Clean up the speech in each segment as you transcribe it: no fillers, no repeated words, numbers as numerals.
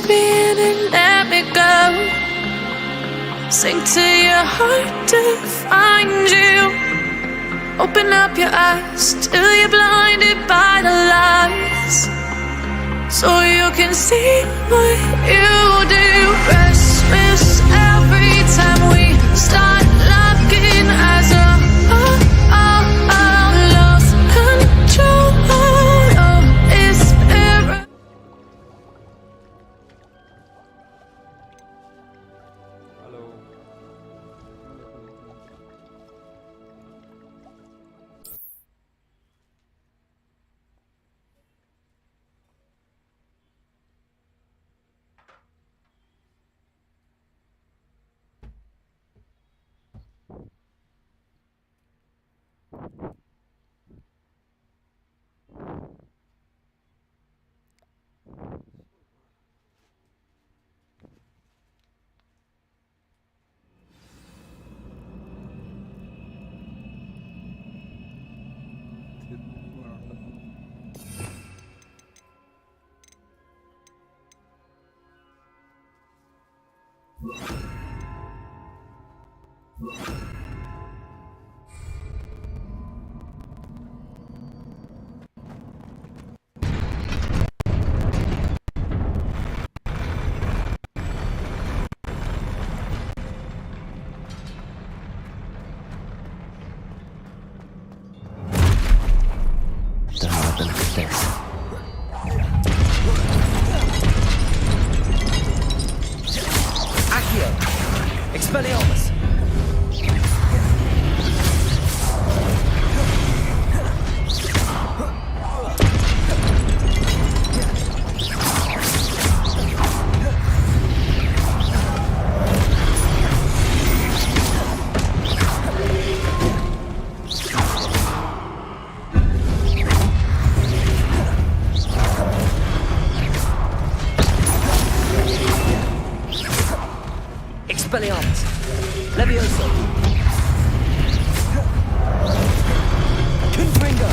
me in and let me go. Sink to your heart to find you. Open up your eyes till you're blinded by the lies, so you can see what you do. Restless every time we start looking as a lost control of its error. Expelliarmus! Expelliarmus! Levioso! Confringo!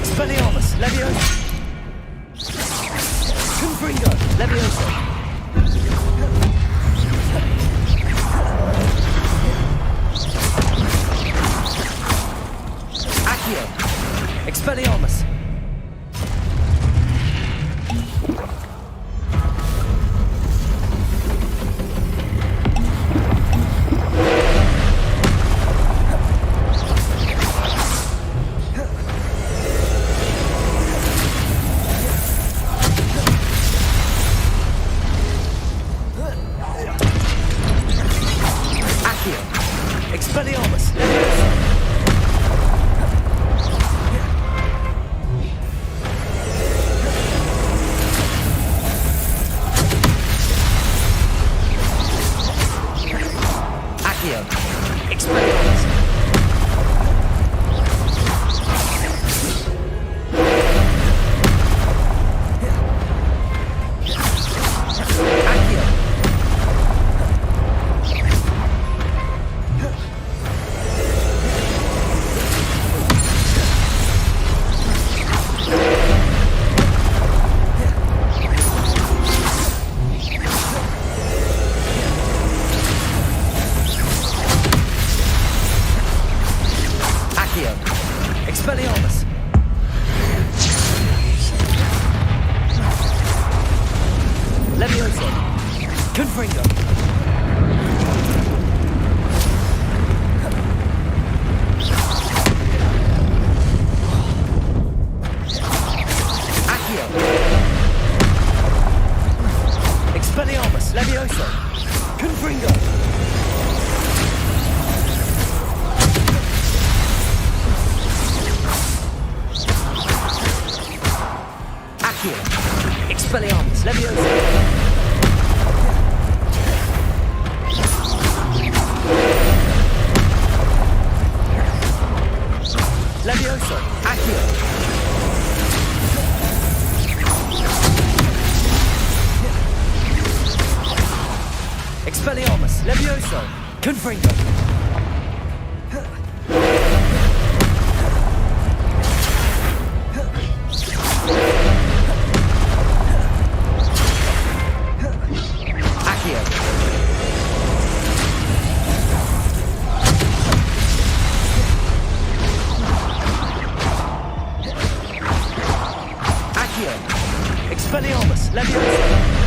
Expelliarmus! Levioso! Confringo! Levioso! Accio! Expelliarmus! Expelliarmus! Levioso! Accio! Expelliarmus! Accio! Expelliarmus! Levioso! Confringo! Accio! Expelliarmus! Levioso! Confringo! Expelliarmus! Levioso! Levioso! Accio! Expelliarmus! Levioso! Confringo! Accio! Accio! Expelliarmus! Levioso!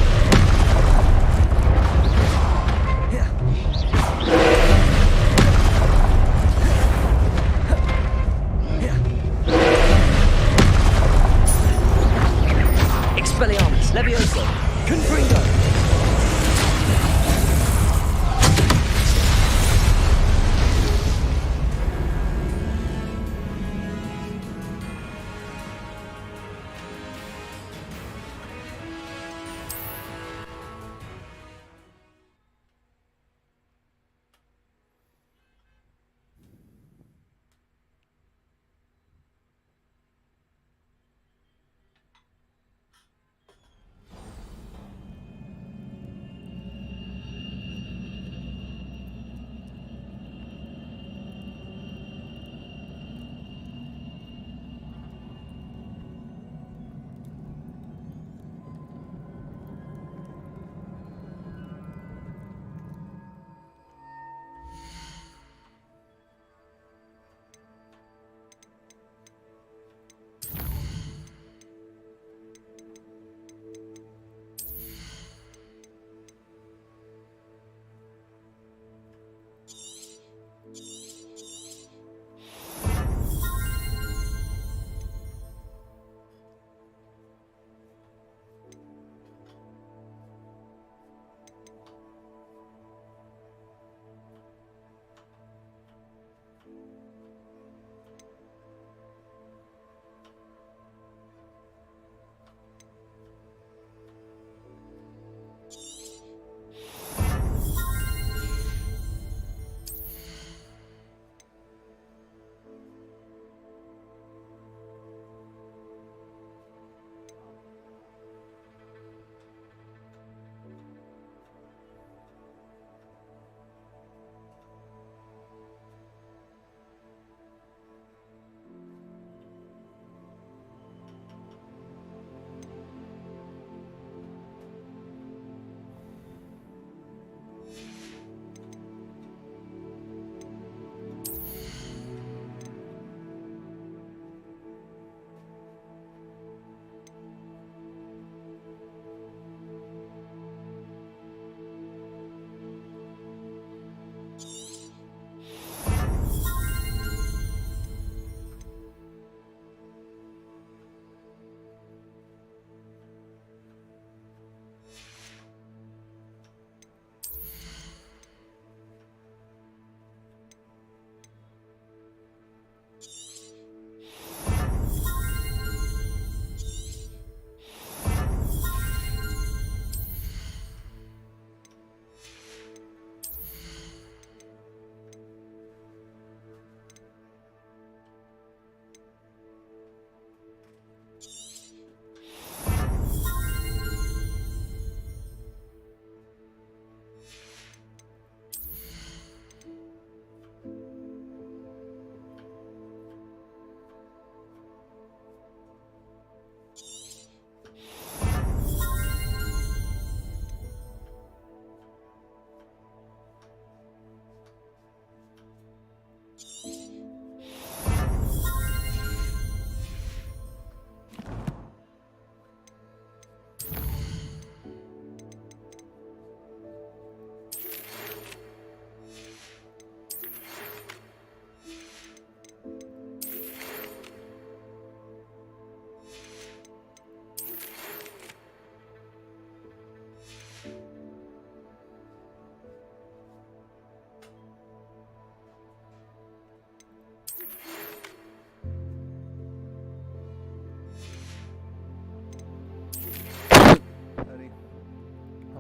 Expelliarmus! Levioso! Confringo!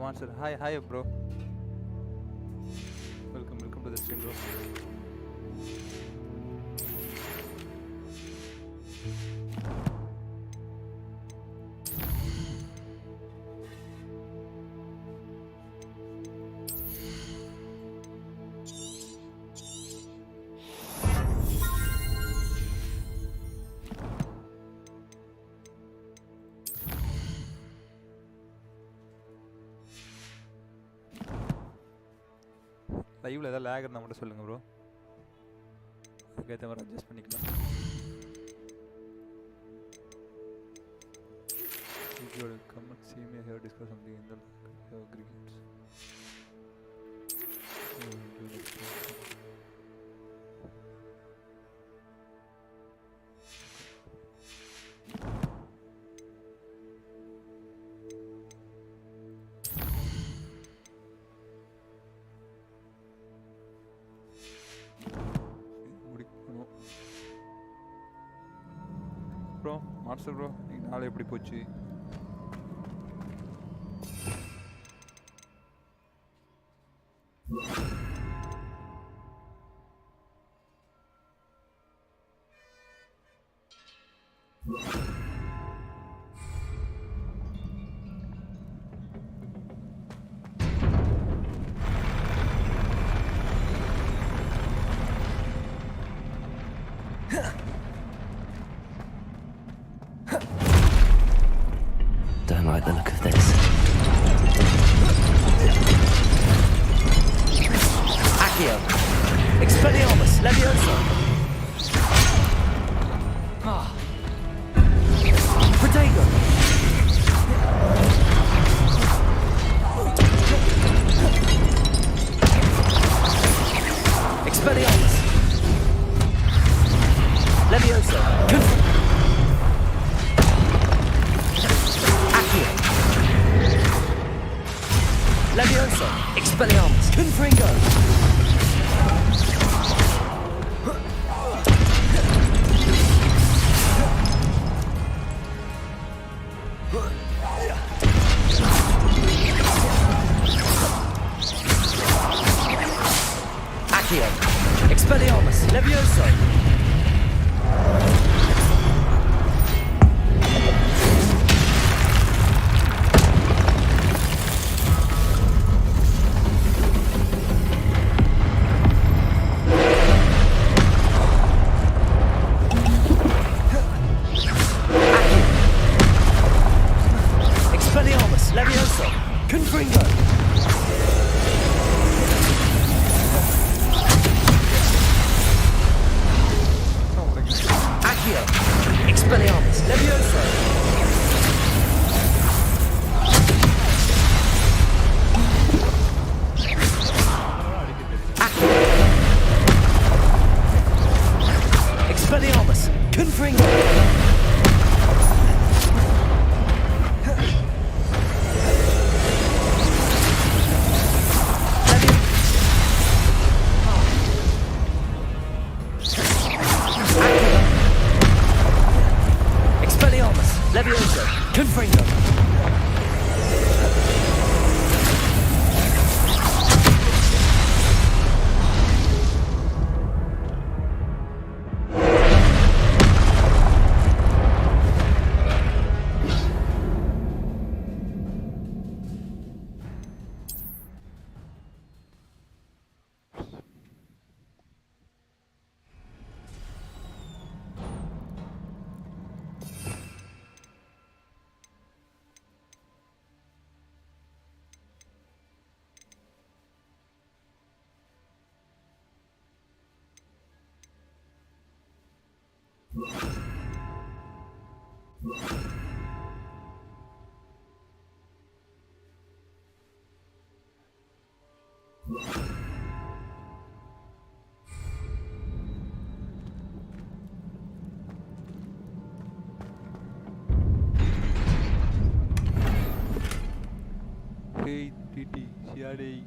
Answer. Hi, bro. Welcome to the stream, bro. லைவில் ஏதாவது லேக் இருந்தால் மட்டும் சொல்லுங்கள் bro, அதுக்கேற்ற மாதிரி adjust பண்ணிக்கலாம். If you come and see me here, discuss something in the aggregates. Bro master bro, இன்னைக்கு நாள் எப்படி போச்சு? Don't like the look of this. Accio. Expelliarmus. Levioso. Protego. Expelliarmus. Levioso. Levioso, Expelliarmus, Confringo. Accio, Expelliarmus, Levioso. Levioso, Confringo. Accio, Expelliarmus, Levioso. Accio, Expelliarmus, Confringo. Levioso, Confringo. Hey, Titi, Siadei.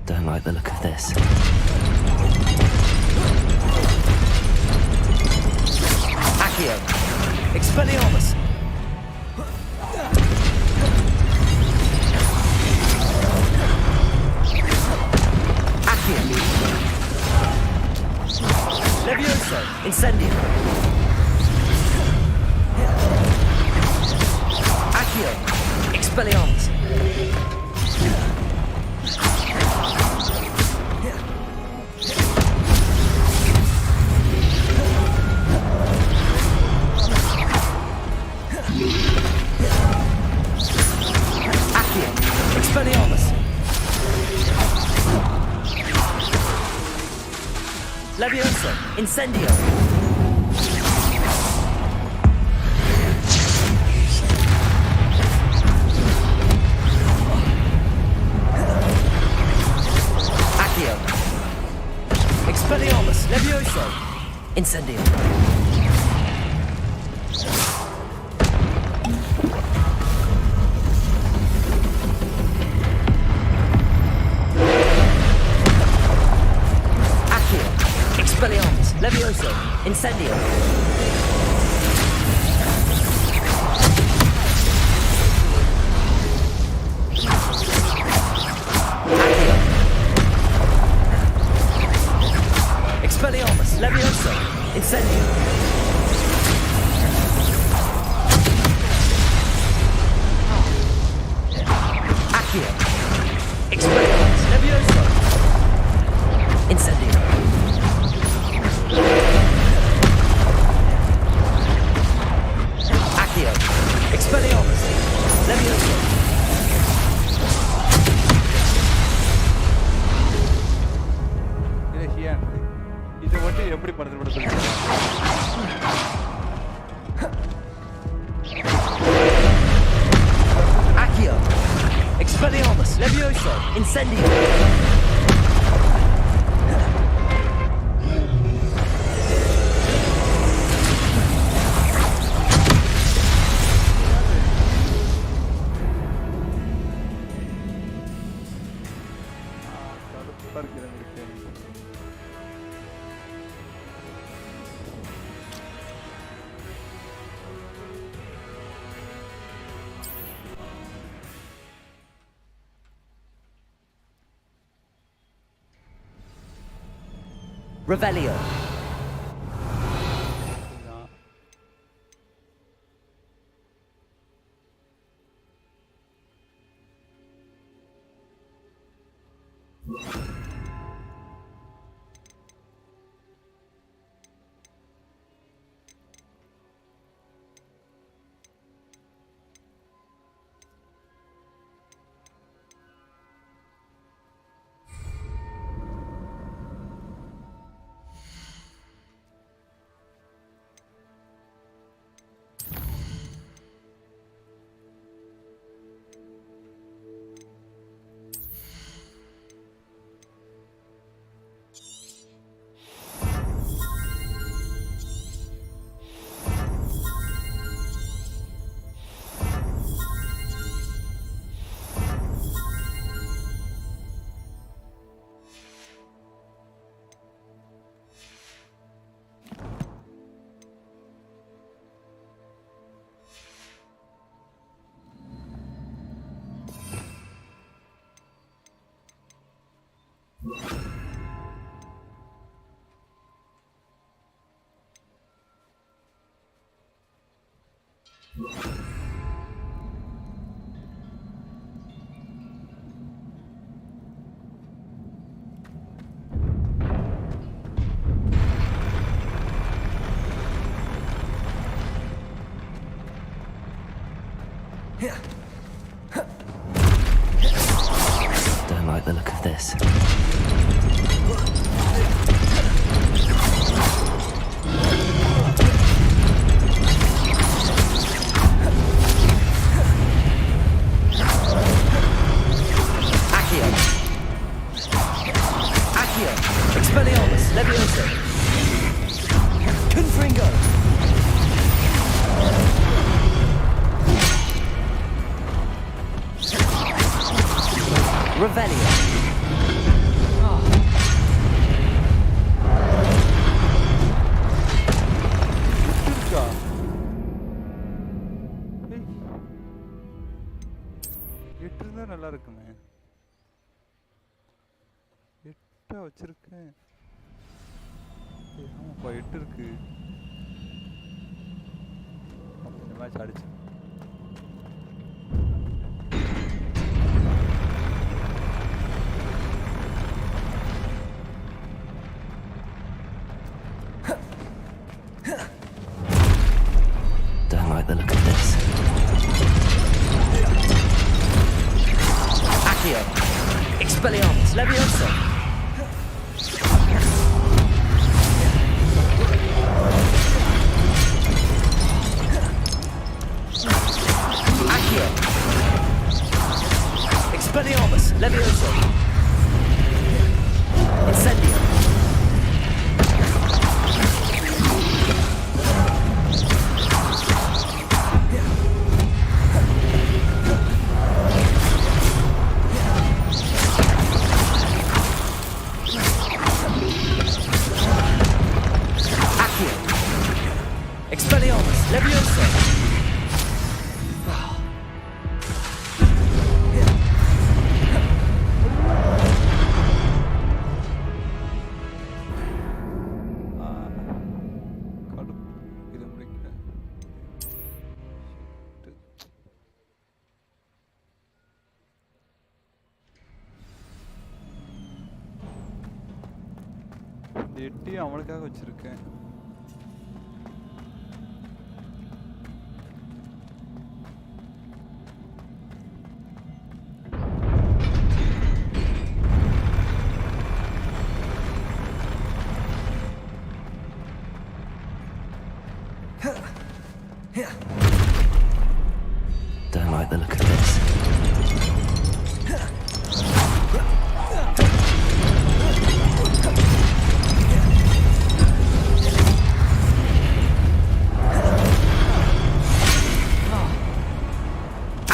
Don't like the look of this. Accio, Expelliarmus. Accio, Levioso, Incendio. Accio, Expelliarmus. Incendio. Accio. Expelliarmus. Levioso. Incendio. Expelliarmus, Levioso, Incendio. Accio. Expelliarmus, Levioso, Incendio. Accio. Expelliarmus, Levioso, Incendio. Accio. Expelliarmus. Levioso. இதை மட்டும் எப்படி படுத்த சொல்லுங்க. Accio. Expelliarmus. Levioso. Incendio. Revelio. Don't like the look of this. Accio. Accio. Expelliarmus. Levioso. Confringo. Revelio. இருக்கா? எட்டு இருந்தா நல்லா இருக்குமே. எட்டா வச்சிருக்கேன். ஆமாப்பா 8 இருக்கு. இந்த மேட்ச் அடிச்சு. Don't like the look of this. Accio. Expelliarmus. Levioso. Expelliarmus, Leviosa! இது முடிக்கல. எட்டி அவனுக்காக வச்சிருக்கேன். Don't like the look of this.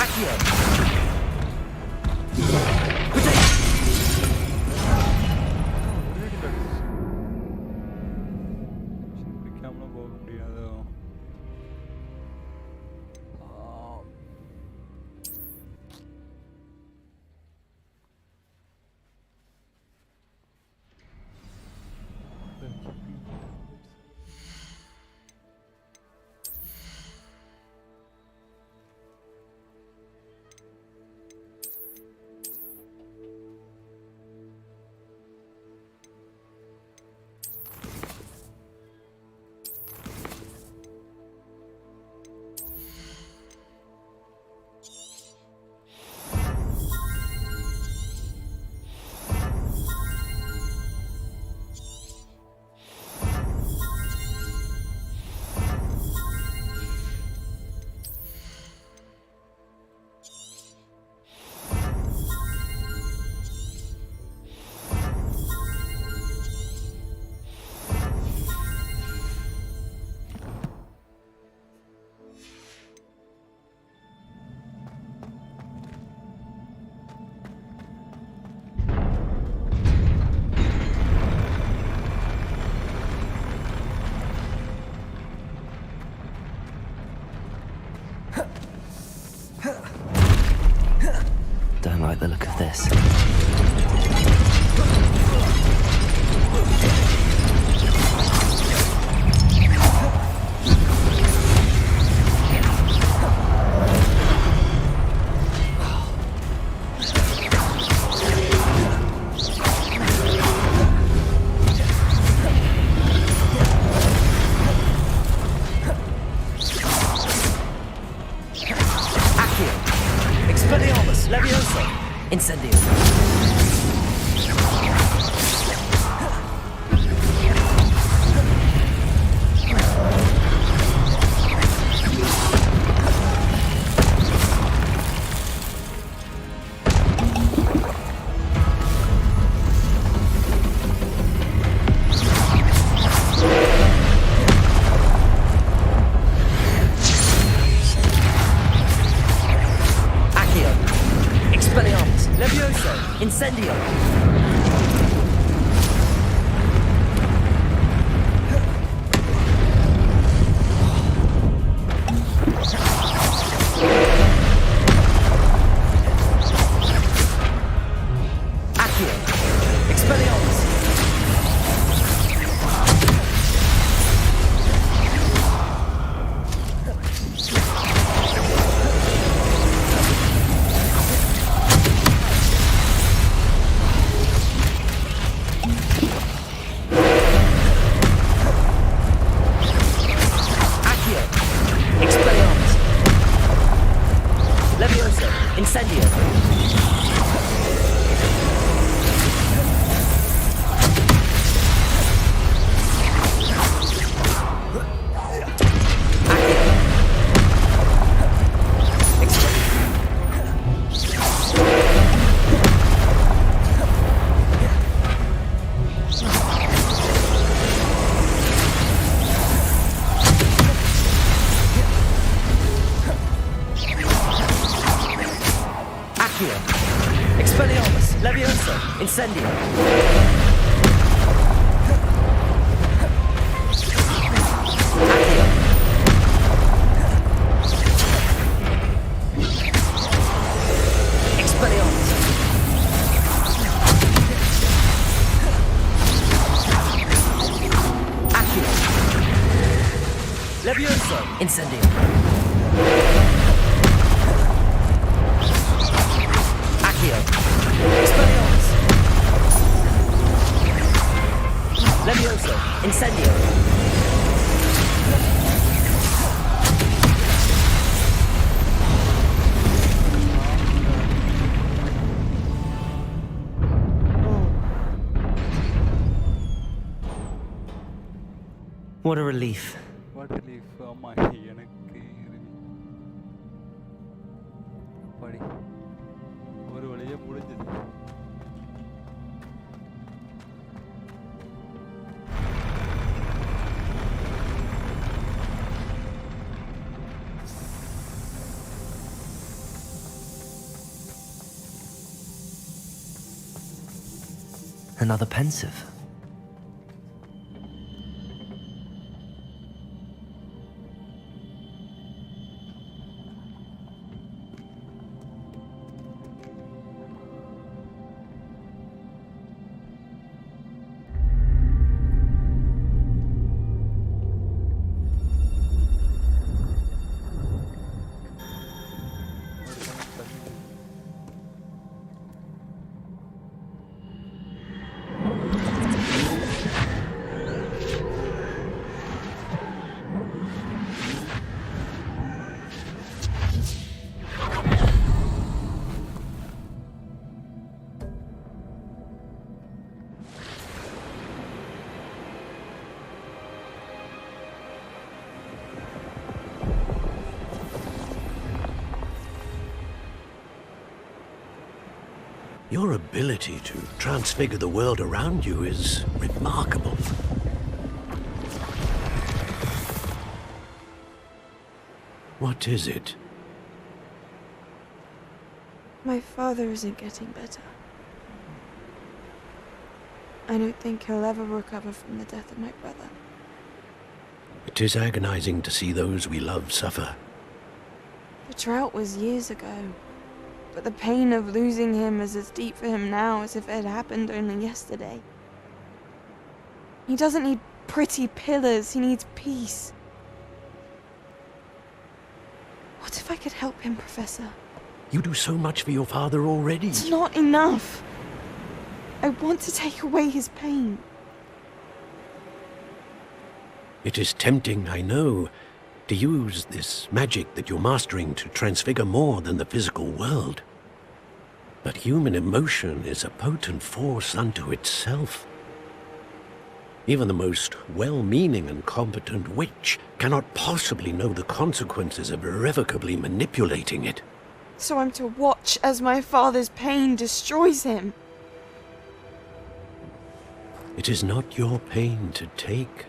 Accio! பிடிக்காமலாம் போக முடியாது. Don't like the look of this. Accio! Expelliarmus, Leviosa! Incendio! Accio! Expelliarmus, Leviosa! Incendio! Accio! Expelliarmus! Accio! Expelliarmus! Leviosa! Incendio! Accio! Expelliarmus! Leviosa! Incendio! Accio! Levioso! Incendio! Accio! Expelliarmus! Levioso! Incendio! What a relief. What relief. அம்மா எனக்கு படி ஒரு வழியா முடிஞ்சது. Another pensive. Your ability to transfigure the world around you is remarkable. What is it? My father isn't getting better. I don't think he'll ever recover from the death of my brother. It is agonizing to see those we love suffer. The drought was years ago, but the pain of losing him is as deep for him now as if it had happened only yesterday. He doesn't need pretty pillars, he needs peace. What if I could help him, Professor? You do so much for your father already. It's not enough. I want to take away his pain. It is tempting, I know, to use this magic that you're mastering to transfigure more than the physical world. But human emotion is a potent force unto itself. Even the most well-meaning and competent witch cannot possibly know the consequences of irrevocably manipulating it. So I'm to watch as my father's pain destroys him. It is not your pain to take.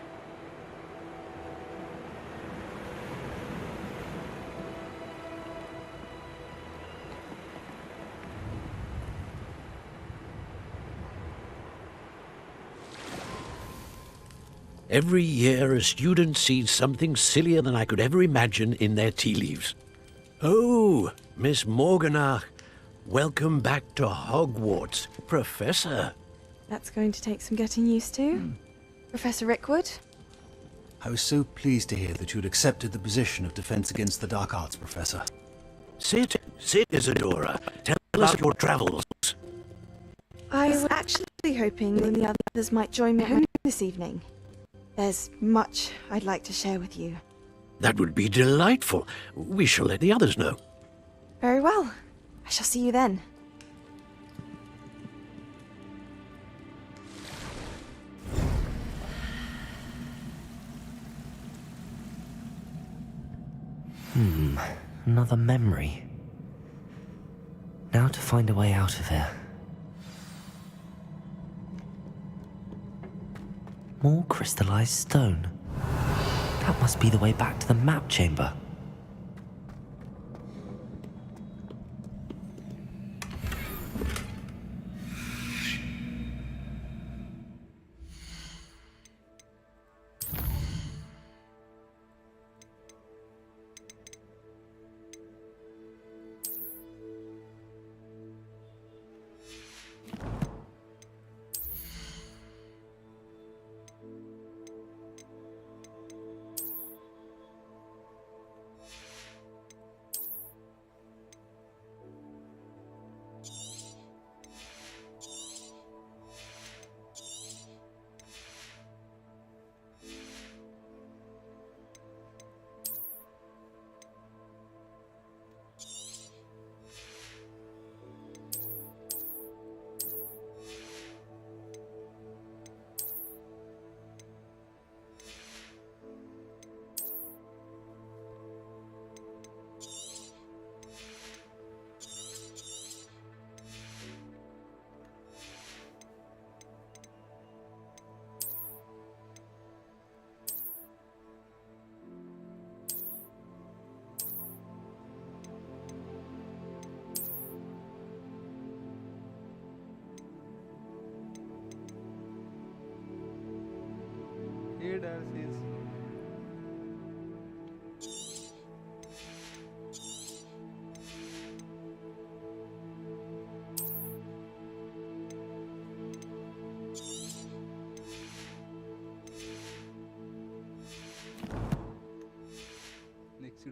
Every year a student sees something sillier than I could ever imagine in their tea leaves. Oh, Miss Morganach, welcome back to Hogwarts, Professor. That's going to take some getting used to. Professor Rickwood? I was so pleased to hear that you'd accepted the position of Defense Against the Dark Arts, Professor. Sit, Isadora. Tell us your travels. I was actually hoping the others might join me home this evening. There's much I'd like to share with you. That would be delightful. We shall let the others know. Very well. I shall see you then. Another memory. Now to find a way out of here. More crystallized stone. That must be the way back to the map chamber.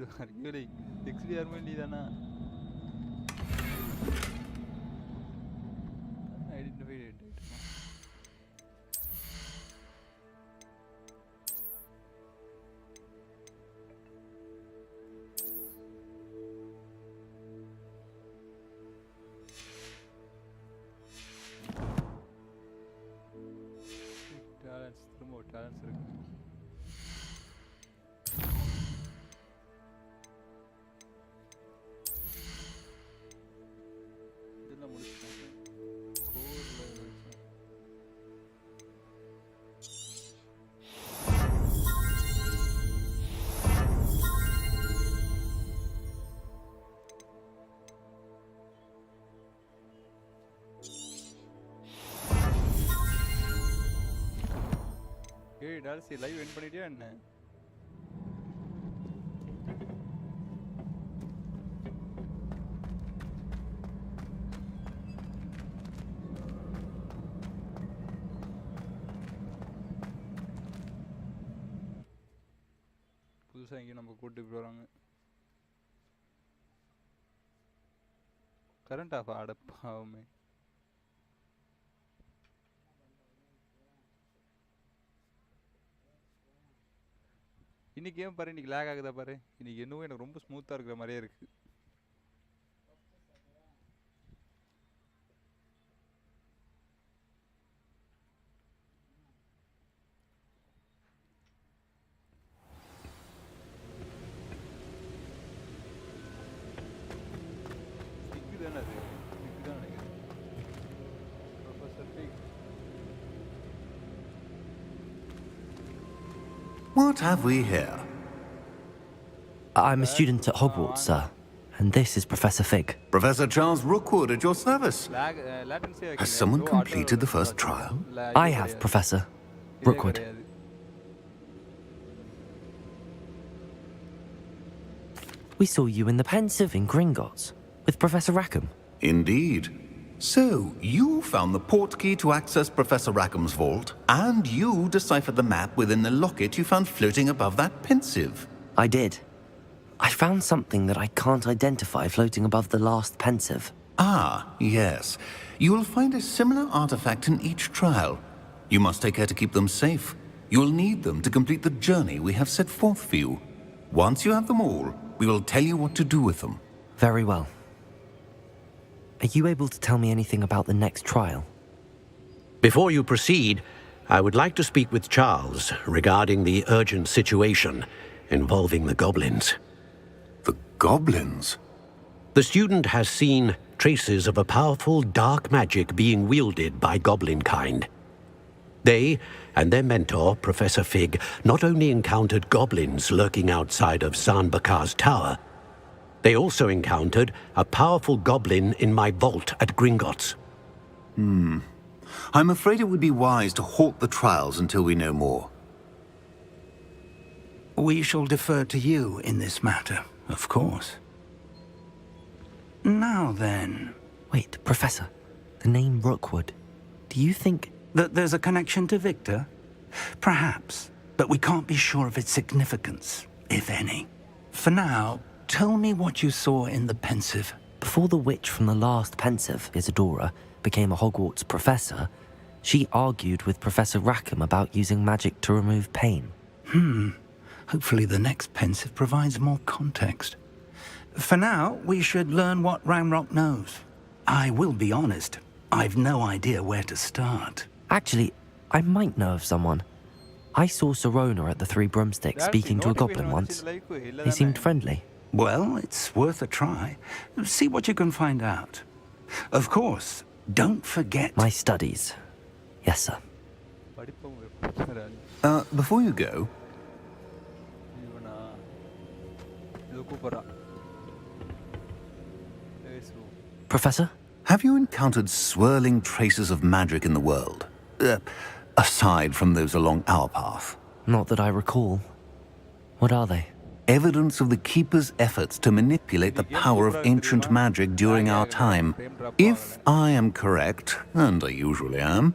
Really, NeXiDo humbly தானா? Identified it. Talents, திரும்ப talents இருக்கு. இதெல்லாம் முடிச்சிட்டேன். கோர்ல முடிச்சேன். ஏய் Delcy live end பண்ணிட்டியா என்ன? புதுசா எங்கேயும் நம்ம கூட்டு போறாங்க. கரண்ட் ஆஃப் அடப்பாவுமே. இன்னைக்கு ஏன் பாரு இன்னைக்கு லேக் ஆகுதா பாரு. இன்னைக்கு என்னவோ எனக்கு ரொம்ப ஸ்மூத்தா இருக்கிற மாதிரியே இருக்கு. ஸ்டிக் தானே அது? ஸ்டிக் தான் நினைக்கிறேன். Professor pick. What have we here? I'm a student at Hogwarts, sir. And this is Professor Fig. Professor Charles Rookwood at your service. Latency Has someone completed the first trial? I have, Professor Rookwood. We saw you in the Pensive in Gringotts with Professor Rackham. Indeed. So, you found the portkey to access Professor Rackham's vault, and you deciphered the map within the locket you found floating above that Pensive. I did. I found something that I can't identify floating above the last Pensive. Ah, yes. You will find a similar artifact in each trial. You must take care to keep them safe. You will need them to complete the journey we have set forth for you. Once you have them all, we will tell you what to do with them. Very well. Are you able to tell me anything about the next trial? Before you proceed, I would like to speak with Charles regarding the urgent situation involving the goblins. The goblins? The student has seen traces of a powerful dark magic being wielded by goblin kind. They and their mentor, Professor Fig, not only encountered goblins lurking outside of Sanbakar's tower, they also encountered a powerful goblin in my vault at Gringotts. I'm afraid it would be wise to halt the trials until we know more. We shall defer to you in this matter, of course. Now then, Wait, Professor. The name Rookwood. Do you think... that there's a connection to Victor? Perhaps, but we can't be sure of its significance, if any. For now, tell me what you saw in the Pensive. Before the witch from the last Pensive, Isadora, became a Hogwarts professor, she argued with Professor Rackham about using magic to remove pain. Hopefully the next Pensive provides more context. For now, we should learn what Ramrock knows. I will be honest, I've no idea where to start. Actually, I might know of someone. I saw Serona at the Three Broomsticks speaking to a goblin once. They seemed friendly. Well, it's worth a try. See what you can find out. Of course, don't forget... My studies. Yes, sir. Before you go, Professor? have you encountered swirling traces of magic in the world? Aside from those along our path. Not that I recall. What are they? Evidence of the Keeper's efforts to manipulate the power of ancient magic during our time. If I am correct, and I usually am,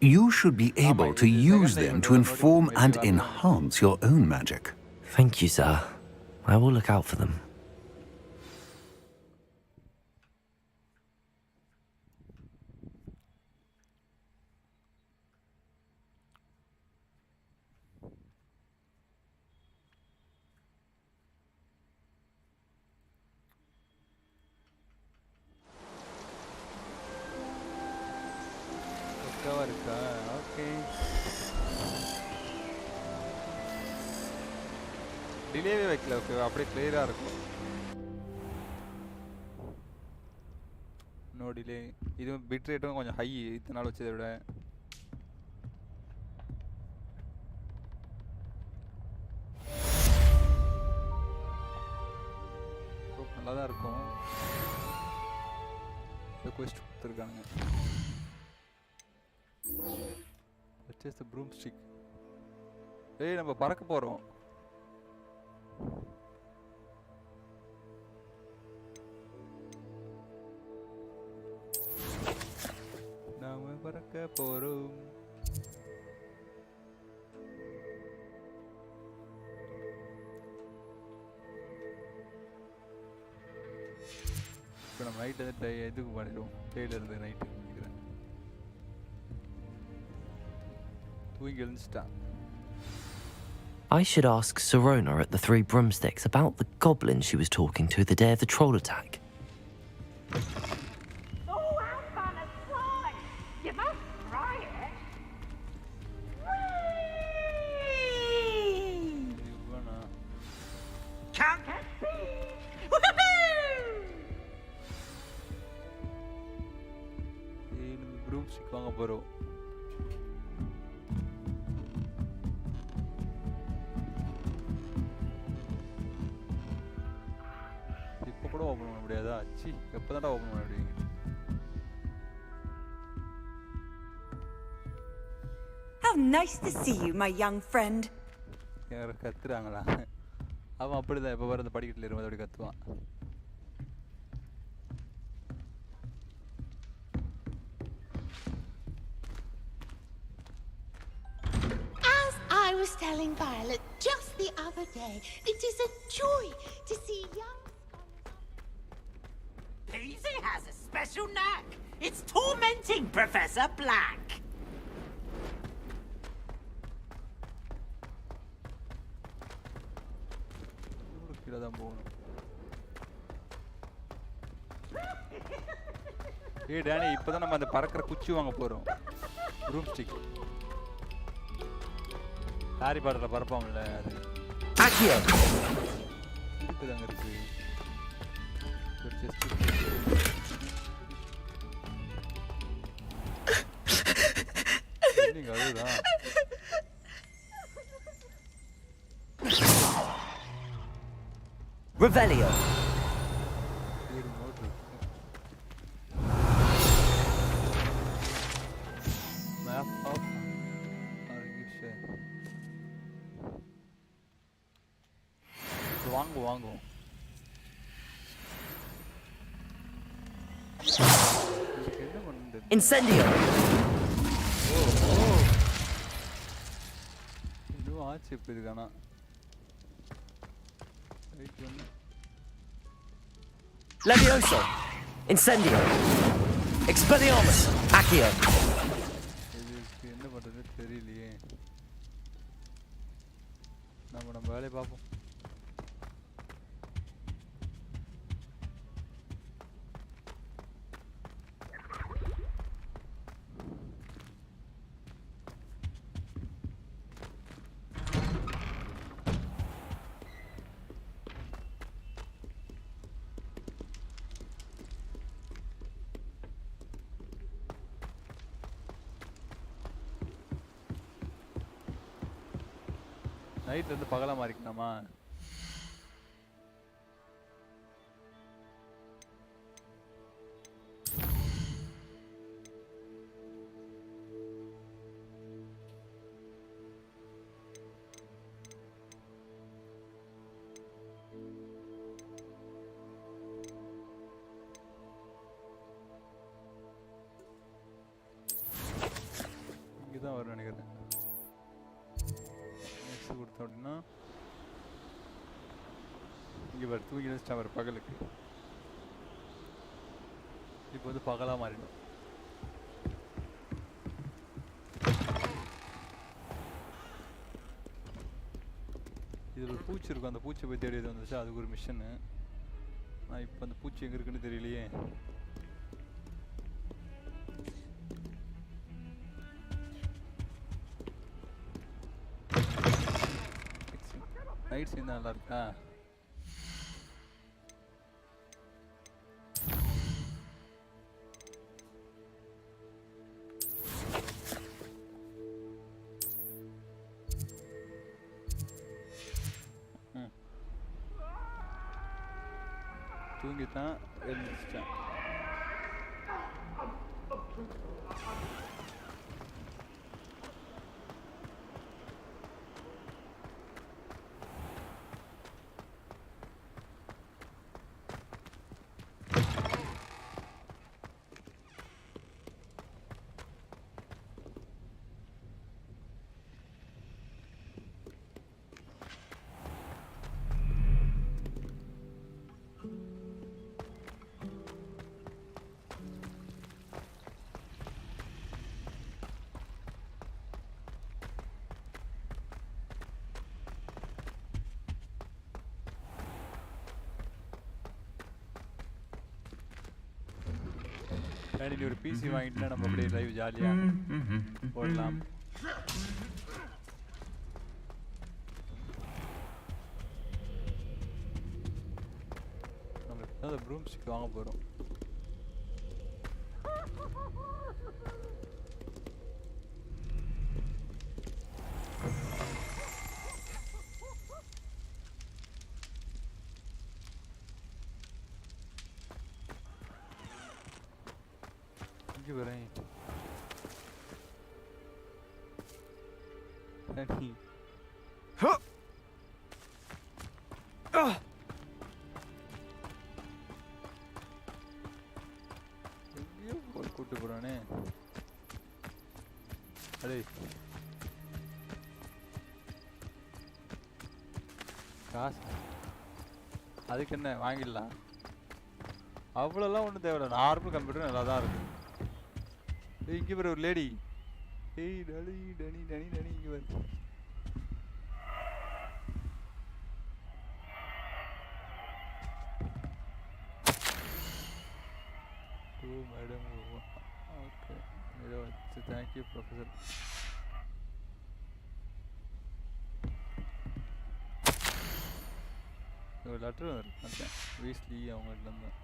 you should be able to use them to inform and enhance your own magic. Thank you, sir. I will look out for them. Okay. டிலேவே வைக்கல. Okay, அப்படியே கிளியரா இருக்கும். No delay. இது bit ரேட்டும் கொஞ்சம் high இத்தனை நாள் வச்சதை விட. நல்லா தான் இருக்கும். ரெக்வெஸ்ட் கொடுத்துருக்கானுங்க. Purchase the broomstick. ஏய், நம்ம பறக்க போறோம். நாம பறக்க போறோம். இப்போ நம்ம நைட் வந்து எதுக்கு பண்ணிடுவோம்? டேல இருந்து நைட்டு பண்ணிக்கிறேன். தூங்கி எழுந்துச்சிட்டான். I should ask Sirona at the Three Broomsticks about the goblin she was talking to the day of the troll attack. Oh, how fun is fly! You must try it. Whee! Can't get beat! Woohoo! ஏய், நம்ம broomstick வாங்க போறோம். Open பண்ண முடியாதா? C, எப்பதான்டா open பண்ண முடியும்? How nice to see you, my young friend. யார கத்துறாங்களா? அவன் அப்படிதான் எப்ப பாரு அந்த படிக்கட்டுல ஏறும்போது அப்படி கத்துவான். As I was telling Violet just the other day, it is a joy to see young Paisley has a special knack. It's tormenting Professor Black. கீழதான் போகணும். ஏய் டேனி, இப்பதான் நம்ம அந்த பறக்கிற குச்சி வாங்க போறோம். broomstick. ஹாரி பாட்டர்ல பறப்பாம்ல அது. Accio! இதுக்கு அங்க இருக்கு. ஒரு செஸ்ட். நீங்க அதுதான். Revelio! Map of Argisha. வாங்குவோம். Incendio! இதுவும் ஆச்சு இப்போ இதுக்கானா. Levioso! Incendio! Expelliarmus! Accio! இதுக்கு என்ன பண்றது தெரியலையே. நம்ம வேலையை பார்ப்போம். நைட்ல இருந்து பகலா மாறிக்கணுமா? இங்கதான் வரும் நினைக்கிறேன். கொடுத்தோம் அப்படின்னா இங்கே பாரு தூங்கி வச்சுட்டா பாரு பகலுக்கு. இப்போ வந்து பகலாக மாறிடும். இதில் ஒரு பூச்சி இருக்கும், அந்த பூச்சியை போய் தேடியது வந்துச்சு. அதுக்கு ஒரு மிஷனு. நான் இப்போ அந்த பூச்சி எங்கே இருக்குன்னு தெரியலையே. நைட் சீன் தான் நல்லா இருக்கா? தூங்கிட்டான், எழுந்திரிச்சிட்டான். நீ ஒரு பிசி வாங்கிட்டுனா நம்ம அப்படியே லைவ் ஜாலியாக போடலாம். நம்ம அந்த ப்ரூம்ஸ்டிக் வாங்க போகிறோம். இங்கே வரேன். எங்கேயோ கூட்டு போறானே. அடே காசு அதுக்கு என்ன வாங்கிடலாம். அவ்வளோலாம் ஒன்றும் தேவையில்ல. நார்மல் கம்ப்யூட்டர் நல்லா தான் இருக்கு. இங்கே வர ஒரு லேடி. ஏய் டனி டனி டனி டனி இங்கே வர. ஓ மேடம், ஓகே. ஏதோ தேங்க்யூ ப்ரொஃபஸர். ஒரு லெட்டர் வந்துருக்கு வீஸ்லி அவங்ககிட்ட.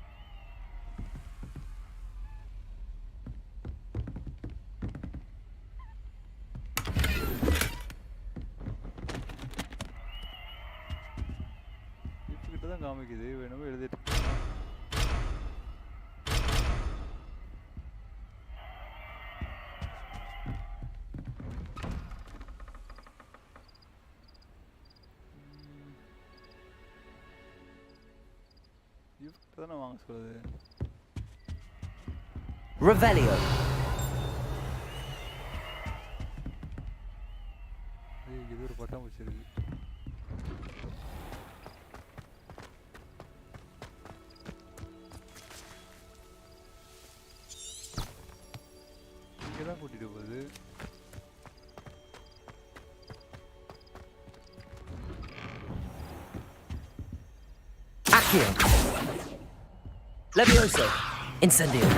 தான் காமிக்குது. வேணுமோ எழுதிட்டு இவர்கிட்ட தானே வாங்க சொல்லுது. Revelio. இது ஒரு பட்டாம்பூச்சி இருக்கு. இங்கதான் கூட்டிட்டு போகுது. Accio. Levioso. Incendio.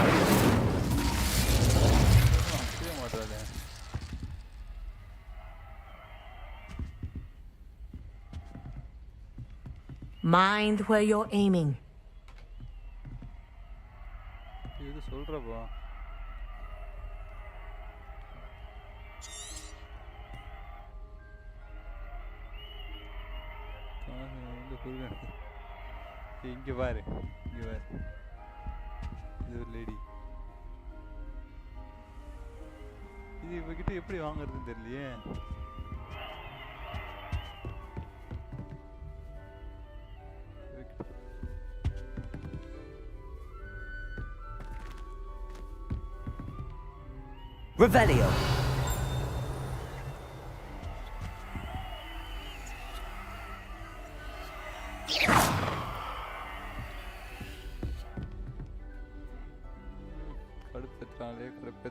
Mind where you're aiming. இது சொல்றப்பா. இங்க பாரு, இங்க பாரு. இது ஒரு லேடி. இது இவகிட்ட எப்படி வாங்குறதுன்னு தெரியலையே. Revelio.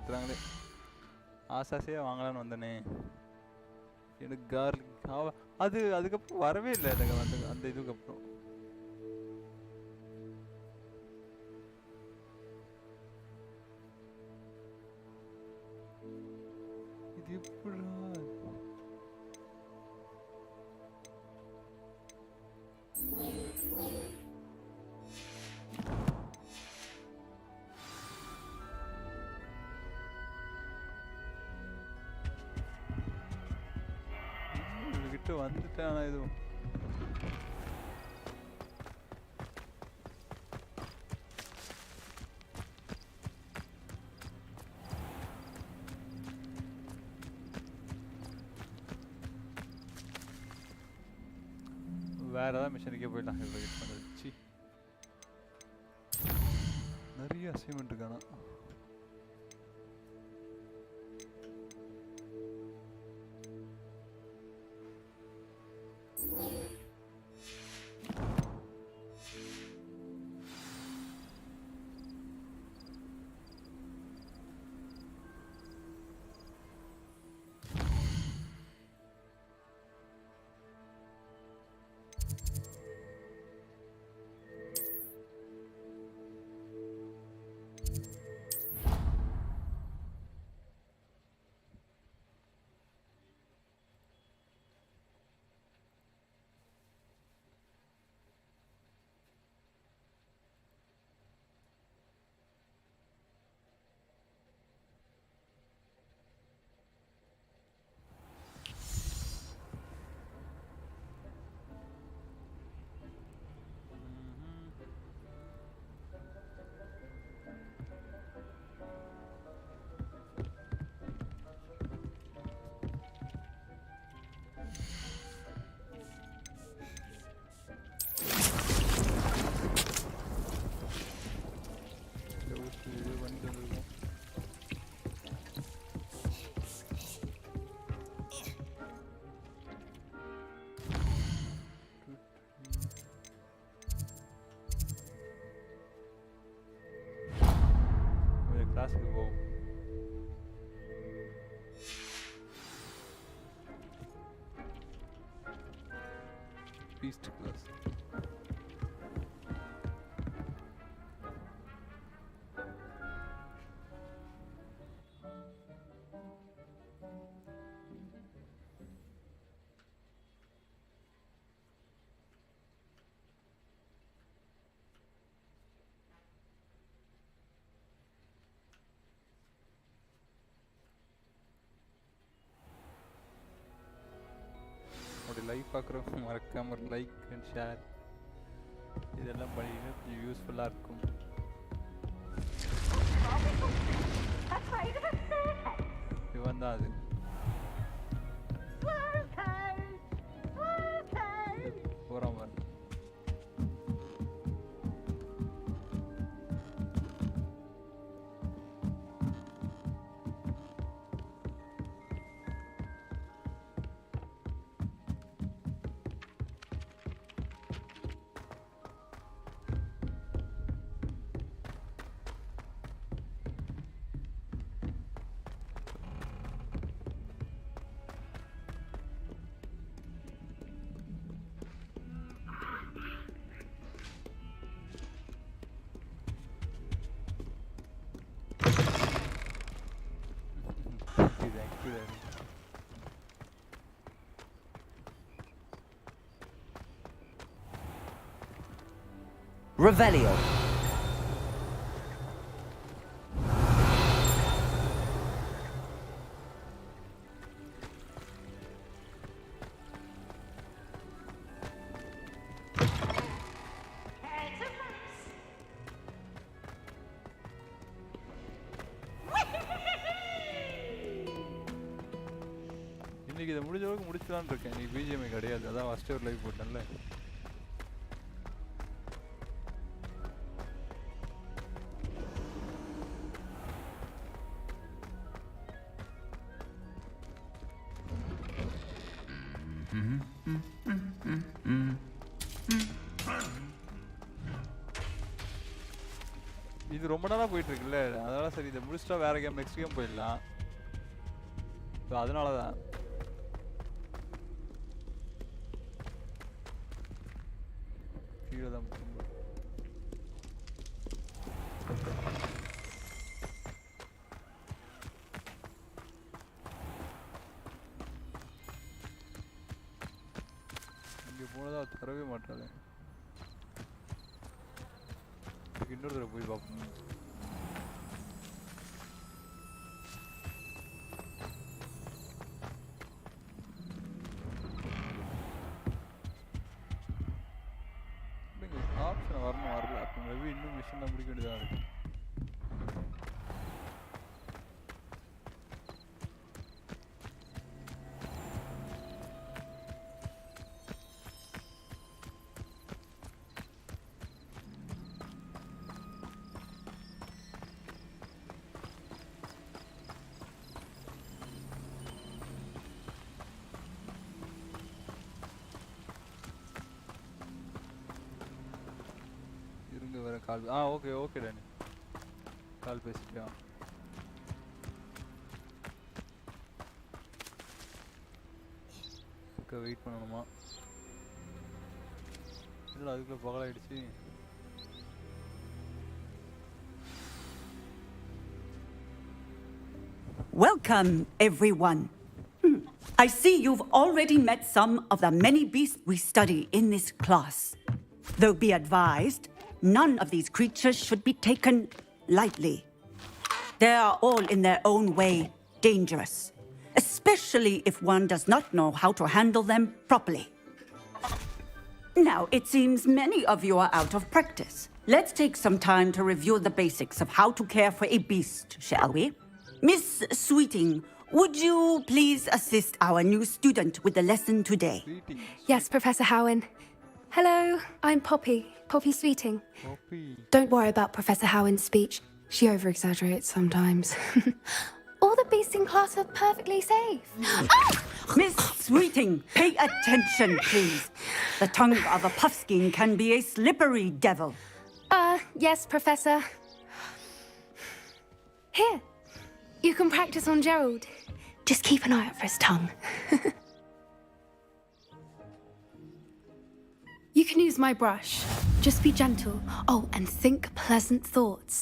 எடுக்கிறாங்களே. ஆசாசையாக வாங்கலான்னு வந்தனே. எனக்கு கார்லிக் அது அதுக்கப்புறம் வரவே இல்லை எனக்கு அந்த இதுக்கு அப்புறம். இது எப்படா கிட்ட வந்துட்டேன். ஆனால் இதுவும் வேற ஏதாவது மிஷனுக்கே போயிடலாம். இவ்வளோ கிட்ட வந்துருச்சு. நிறைய அசைன்மெண்ட் இருக்கானா. கிளாஸுக்கு போவோம். Beast class. லைக் பார்க்குறவங்க மறக்காம ஒரு லைக் அண்ட் ஷேர் இதெல்லாம் பண்ணிங்கன்னா கொஞ்சம் யூஸ்ஃபுல்லாக இருக்கும். இவன் தான் அது. போகிறான் பாரு. Revelio. இன்னைக்கு இதை முடிஞ்ச அளவுக்கு முடிச்சலான்னு இருக்கேன். இன்னைக்கு பிஜிஎம்ஐ கிடையாது, அதான் ஃபர்ஸ்ட் ஒரு லைவ் போட்டேன்ல. இது ரொம்ப நாளா போயிட்டு இருக்குல்ல, அதனால சரி இதை முடிச்சிட்டா வேற கேம் நெக்ஸ்ட் கேம் போயிடலாம். அதனால தான் கீழே தான் இங்கே போனதா தரவே மாட்டாளே. இன்னொரு தடவை போய் பார்ப்போம். ஆப்ஷன் வரணும், வரல. அப்போ மேபி இன்னும் மிஷின் தான் முடிக்க வேண்டியதாக இருக்கு. கால் ஓகே ஓகே டானி, கால் பேசிட்டியா? வெயிட் பண்ணணுமா? இல்லை அதுக்குள்ளே பகலாயிடுச்சு. Welcome, everyone. I see you've already met some of the many beasts we study in this class. Though be advised, none of these creatures should be taken lightly. They are all in their own way dangerous, especially if one does not know how to handle them properly. Now, it seems many of you are out of practice. Let's take some time to review the basics of how to care for a beast, shall we? Miss Sweeting, would you please assist our new student with the lesson today? Yes, Professor Howen. Hello, I'm Poppy Sweeting. Poppy. Don't worry about Professor Howen's speech. She over-exaggerates sometimes. All the beasts in class are perfectly safe. Miss Sweeting, pay attention, please. The tongue of a puffskein can be a slippery devil. Yes, Professor. Here, you can practice on Gerald. Just keep an eye out for his tongue. You can use my brush. Just be gentle. Oh, and think pleasant thoughts.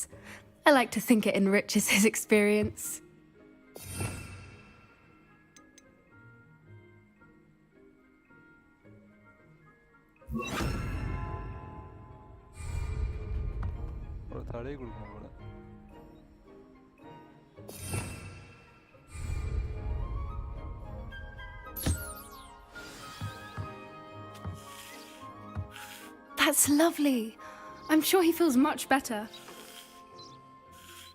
I like to think it enriches his experience. That's lovely. I'm sure he feels much better.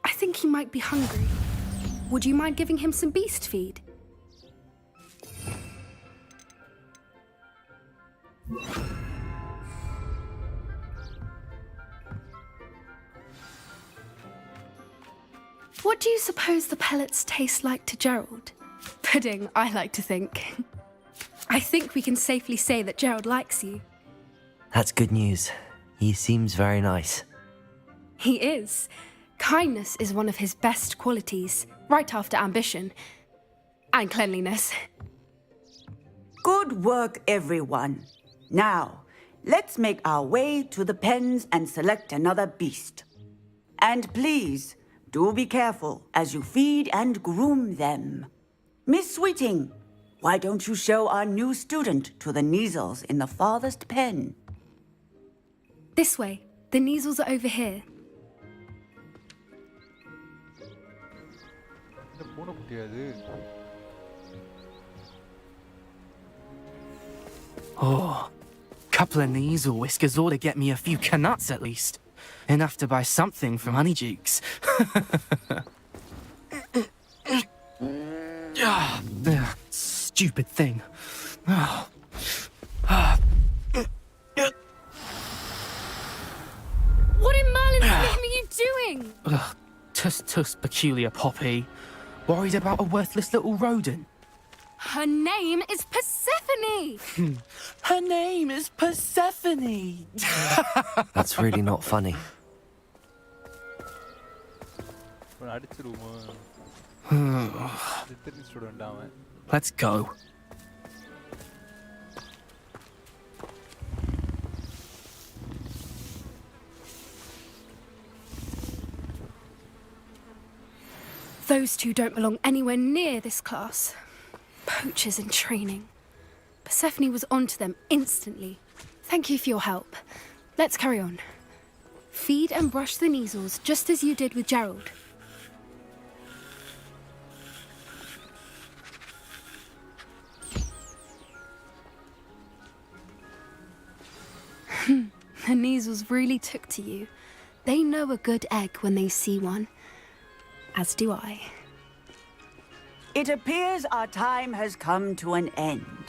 I think he might be hungry. Would you mind giving him some beast feed? What do you suppose the pellets taste like to Gerald? Pudding, I like to think. I think we can safely say that Gerald likes you. That's good news. He seems very nice. He is. Kindness is one of his best qualities, right after ambition. And cleanliness. Good work, everyone. Now, let's make our way to the pens and select another beast. And please, do be careful as you feed and groom them. Miss Sweeting, why don't you show our new student to the Neasels in the farthest pen? This way. The Neasels are over here. Oh, couple of Neasel whiskers ought to get me a few canuts at least. Enough to buy something from Honeydukes. Stupid thing. What in Merlin's name are you doing? Tuss, peculiar Poppy. Worried about a worthless little rodent. Her name is Persephone! Her name is Persephone! That's really not funny. அடிச்சிருவோம். Literary student அவன். Let's go. Those two don't belong anywhere near this class. Poachers in training. Persephone was onto them instantly. Thank you for your help. Let's carry on. Feed and brush the Neasels just as you did with Gerald. The Neasels really took to you. They know a good egg when they see one. As do I. It appears our time has come to an end.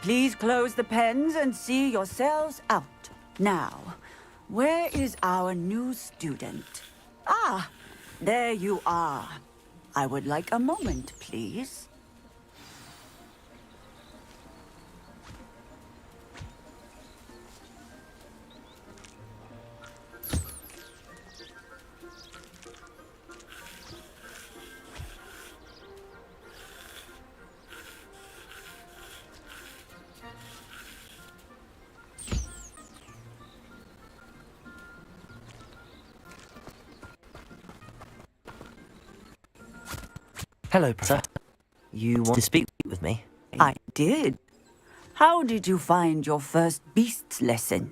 Please close the pens and see yourselves out. Now, where is our new student? Ah, there you are. I would like a moment, please. Hello, Professor. You want to speak with me? I did. How did you find your first beasts lesson?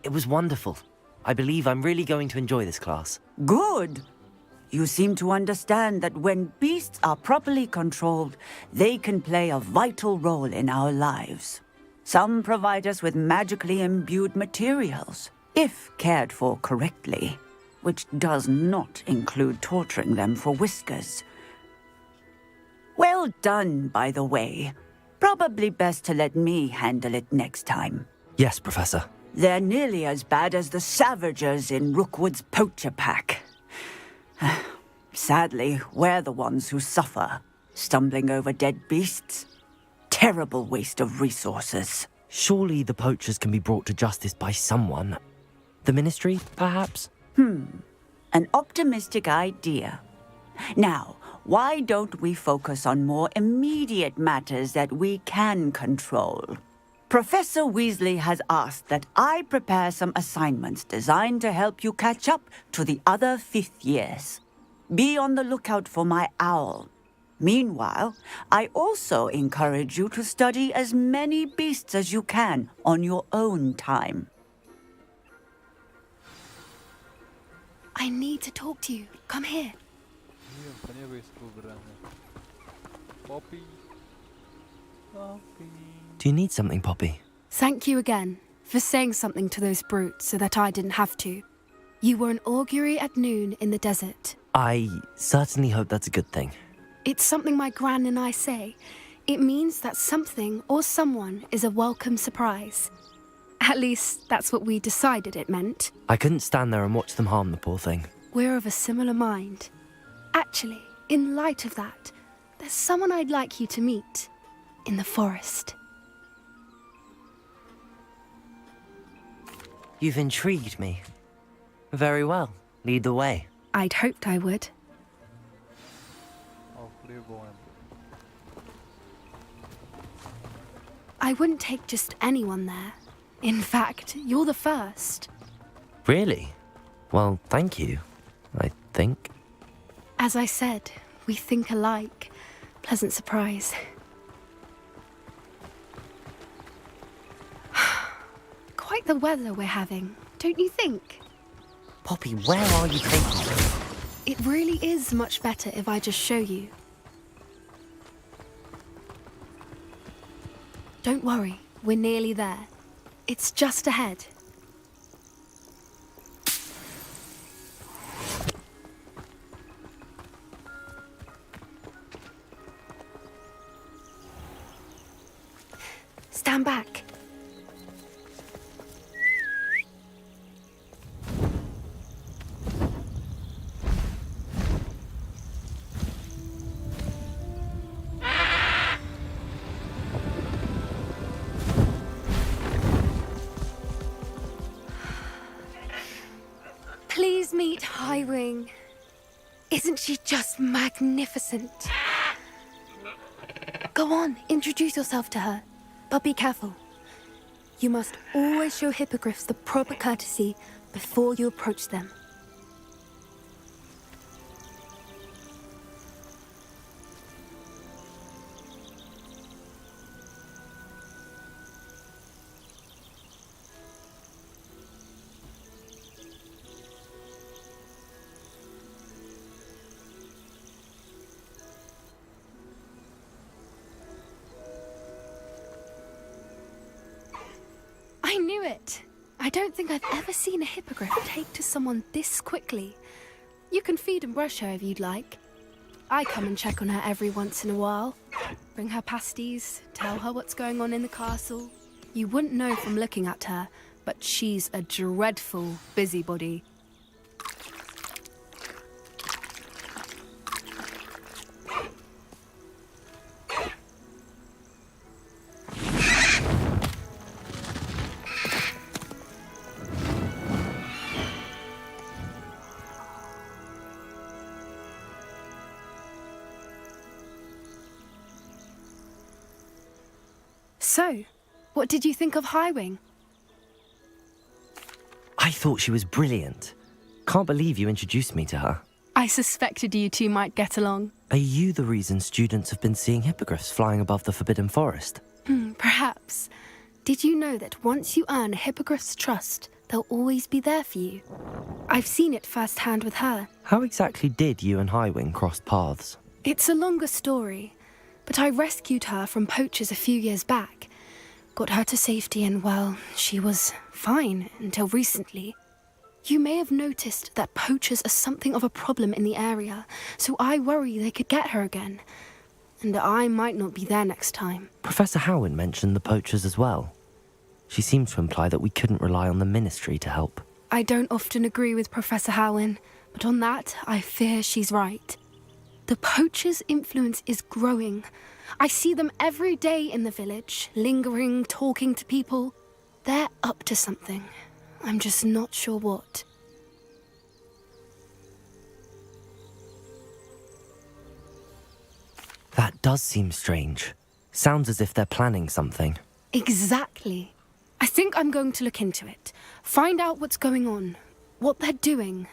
It was wonderful. I believe I'm really going to enjoy this class. Good. You seem to understand that when beasts are properly controlled, they can play a vital role in our lives. Some provide us with magically imbued materials, if cared for correctly, which does not include torturing them for whiskers. Well done, by the way. Probably best to let me handle it next time. Yes, Professor. They're nearly as bad as the Savagers in Rookwood's poacher pack. Sadly, we're the ones who suffer, stumbling over dead beasts. Terrible waste of resources. Surely the poachers can be brought to justice by someone. The Ministry, perhaps? An optimistic idea. Now, why don't we focus on more immediate matters that we can control? Professor Weasley has asked that I prepare some assignments designed to help you catch up to the other 5th years. Be on the lookout for my owl. Meanwhile, I also encourage you to study as many beasts as you can on your own time. I need to talk to you. Come here. தனியா போய் கூப்பிடுறாங்க. Poppy. Poppy. Do you need something, Poppy? Thank you again for saying something to those brutes so that I didn't have to. You were an augury at noon in the desert. I certainly hope that's a good thing. It's something my gran and I say. It means that something or someone is a welcome surprise. At least, that's what we decided it meant. I couldn't stand there and watch them harm the poor thing. We're of a similar mind. Actually, in light of that, there's someone I'd like you to meet. In the forest. You've intrigued me. Very well. Lead the way. I'd hoped I would. I wouldn't take just anyone there. In fact, you're the first. Really? Well, thank you, I think. As I said, we think alike. Pleasant surprise. Quite the weather we're having, don't you think? Poppy, where are you taking me? It really is much better if I just show you. Don't worry, we're nearly there. It's just ahead. Stand back. Highwing. Isn't she just magnificent? Go on, introduce yourself to her. But be careful. You must always show hippogriffs the proper courtesy before you approach them. I knew it! I don't think I've ever seen a hippogriff take to someone this quickly. You can feed and brush her if you'd like. I come and check on her every once in a while. Bring her pasties, tell her what's going on in the castle. You wouldn't know from looking at her, but she's a dreadful busybody. So, what did you think of Highwing? I thought she was brilliant. Can't believe you introduced me to her. I suspected you two might get along. Are you the reason students have been seeing hippogriffs flying above the Forbidden Forest? Perhaps. Did you know that once you earn a hippogriff's trust, they'll always be there for you? I've seen it firsthand with her. How exactly did you and Highwing cross paths? It's a longer story, but I rescued her from poachers a few years back. Got her to safety and, well, she was fine until recently. You may have noticed that poachers are something of a problem in the area, so I worry they could get her again. And I might not be there next time. Professor Howen mentioned the poachers as well. She seemed to imply that we couldn't rely on the ministry to help. I don't often agree with Professor Howen, but on that, I fear she's right. The poachers' influence is growing. I see them every day in the village, lingering, talking to people. They're up to something. I'm just not sure what. That does seem strange. Sounds as if they're planning something. Exactly. I think I'm going to look into it. Find out what's going on, what they're doing.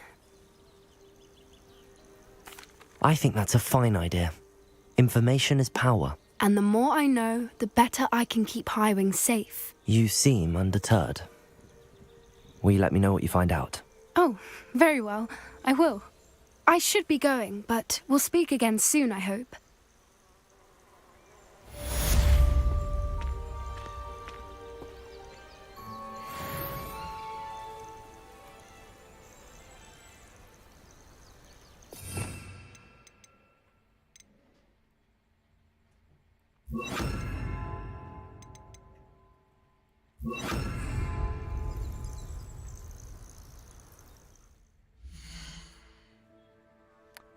I think that's a fine idea. Information is power. And the more I know, the better I can keep Highwing safe. You seem undeterred. Will you let me know what you find out? Oh, very well. I will. I should be going, but we'll speak again soon, I hope.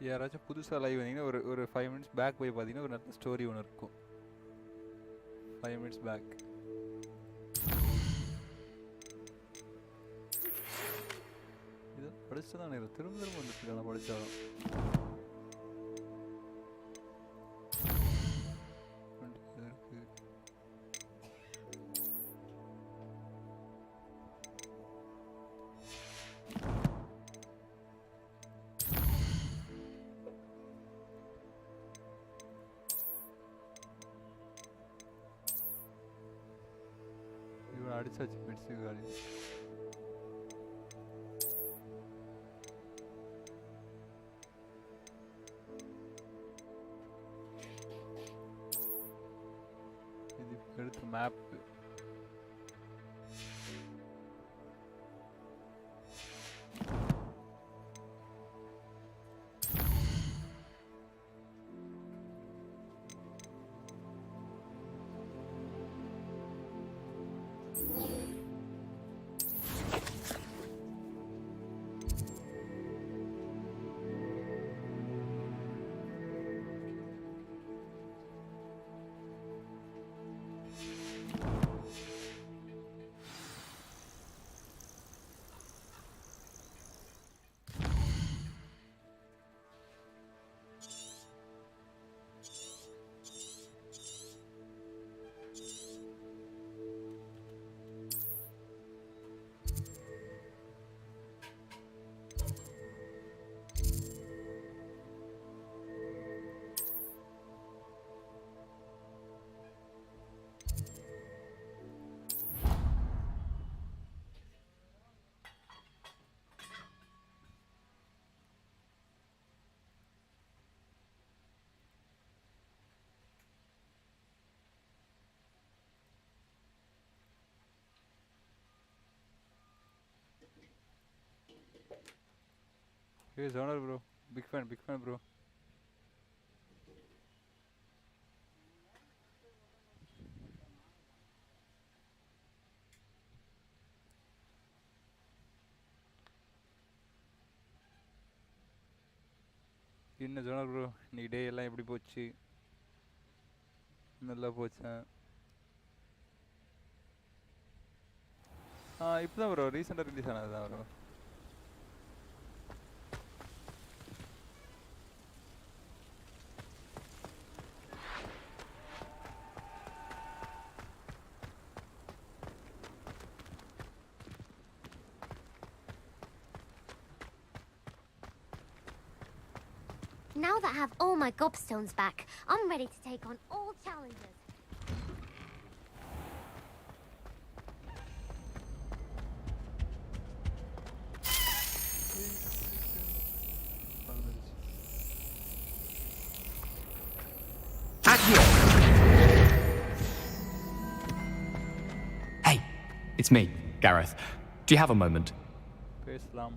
யாராச்சும் புதுசாக live வந்தீங்கன்னா ஒரு 5 minutes back போய் பார்த்தீங்கன்னா ஒரு நல்ல story ஒன்று இருக்கும். 5 minutes பேக். இது படிச்சு தான் எனக்கு திரும்ப வந்துட்டு நான் படித்தாலும். அடிச்சாச்சு மெட்ஸு காலி. இது எடுத்து map. Hey, Zoner bro. Big fan bro. என்ன Zoner bro, இன்னைக்கு டே எல்லாம் எப்படி போச்சு? நல்லா போச்சா? இப்பதான் bro ரீசெண்டா release ஆனதா bro. Now that I have all my gobstones back, I'm ready to take on all challenges. Hey, it's me, Gareth. Do you have a moment? Peslam.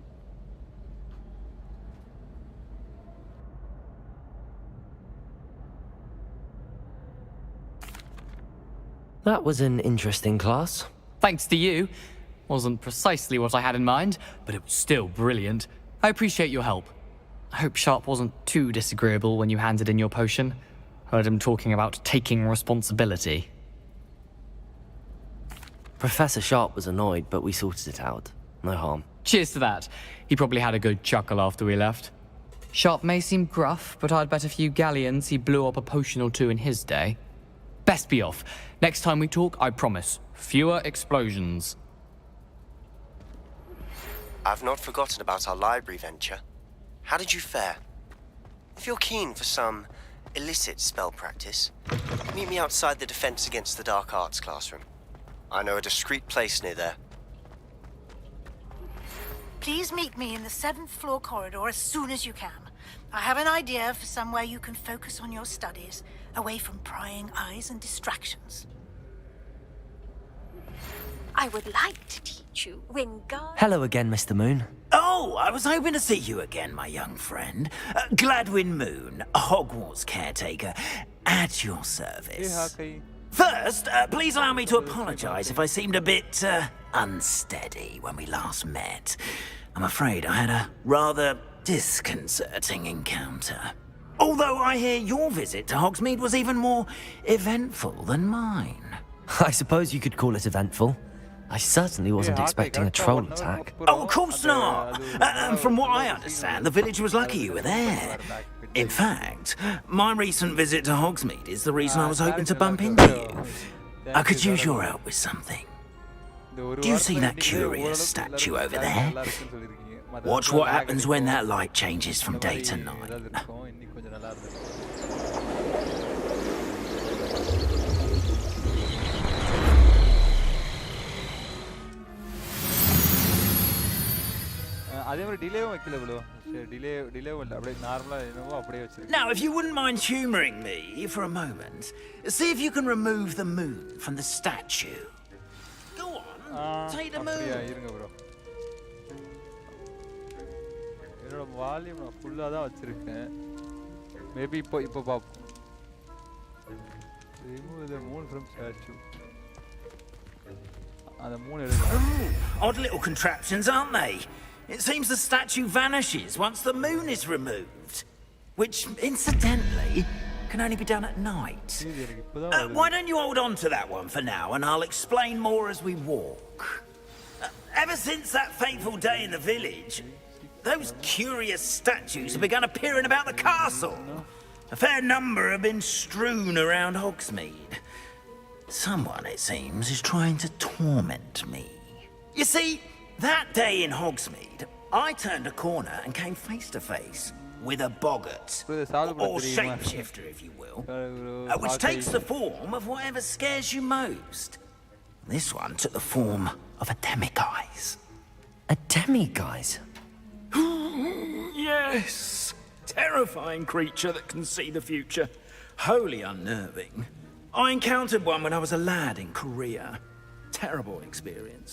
That was an interesting class. Thanks to you. Wasn't precisely what I had in mind, but it was still brilliant. I appreciate your help. I hope Sharp wasn't too disagreeable when you handed in your potion. Heard him talking about taking responsibility. Professor Sharp was annoyed, but we sorted it out. No harm. Cheers to that. He probably had a good chuckle after we left. Sharp may seem gruff, but I'd bet a few galleons he blew up a potion or two in his day. Best be off. Next time we talk, I promise, fewer explosions. I've not forgotten about our library venture. How did you fare? If you're keen for some illicit spell practice, meet me outside the Defense Against the Dark Arts classroom. I know a discreet place near there. Please meet me in the 7th floor corridor as soon as you can. I have an idea for somewhere you can focus on your studies, away from prying eyes and distractions. I would like to teach you Wingard. Hello again, Mr. Moon. Oh, I was hoping to see you again, my young friend. Gladwin Moon, Hogwarts caretaker, at your service. First, please allow me to apologize if I seemed a bit, unsteady when we last met. I'm afraid I had a rather disconcerting encounter. Although I hear your visit to Hogsmeade was even more eventful than mine. I suppose you could call it eventful. I certainly wasn't expecting a troll attack. Oh, of course not! And from what I understand, the village was lucky you were there. In fact, my recent visit to Hogsmeade is the reason I was hoping to bump into you. I could use your help with something. Do you see that curious statue over there? Watch what happens when that light changes from day to night. Now, if you wouldn't mind humoring me for a moment, see if you can remove the moon from the statue. Go on, take the moon. என்னோட volume நான் ஃபுல்லா தான் வச்சிருக்கேன். Maybe இப்போ பாப்போம். Remove the moon from statue. அந்த மூணு எடுங்க. Odd little contraptions, aren't they? It seems the statue vanishes once the moon is removed, which, incidentally, can only be done at night. Why don't you hold on to that one for now, and I'll explain more as we walk. Ever since that fateful day in the village, those curious statues have begun appearing about the castle. A fair number have been strewn around Hogsmeade. Someone, it seems, is trying to torment me. You see, that day in Hogsmeade, I turned a corner and came face to face with a boggart, or shapeshifter, if you will, which takes the form of whatever scares you most. This one took the form of a demiguise. A demiguise? Yes! Terrifying creature that can see the future. Wholly unnerving. I encountered one when I was a lad in Korea. Terrible experience.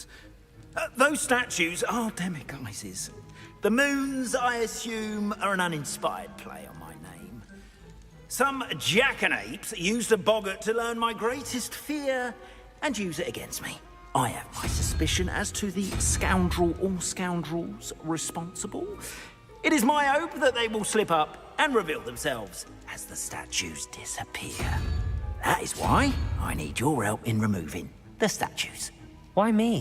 Those statues are demiguises. The moons, I assume, are an uninspired play on my name. Some jackanapes used a boggart to learn my greatest fear and use it against me. I have my suspicion as to the scoundrel or scoundrels responsible. It is my hope that they will slip up and reveal themselves as the statues disappear. That is why I need your help in removing the statues. Why me?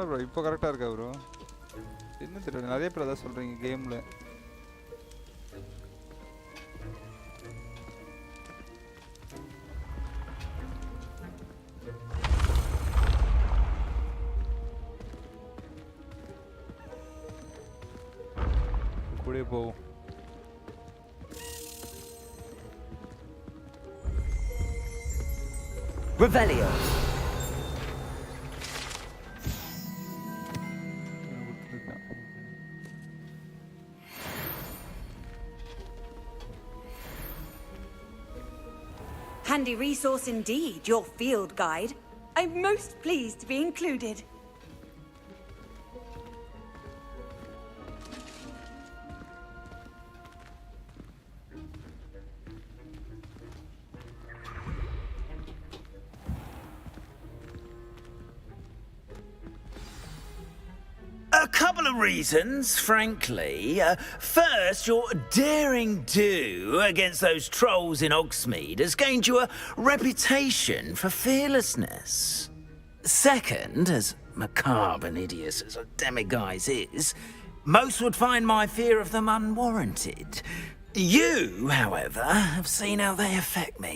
Bro இப்போ கரெக்டாக இருக்கா bro? என்ன தெரியல, நிறைய பேர் அதான் சொல்கிறீங்க கேமில். கூடயே போவோம். Revelio. Handy resource indeed, your field guide. I'm most pleased to be included. A couple of reasons, frankly. First, your daring do against those trolls in Hogsmeade has gained you a reputation for fearlessness. Second, as macabre and hideous as a demiguise is, most would find my fear of them unwarranted. You, however, have seen how they affect me.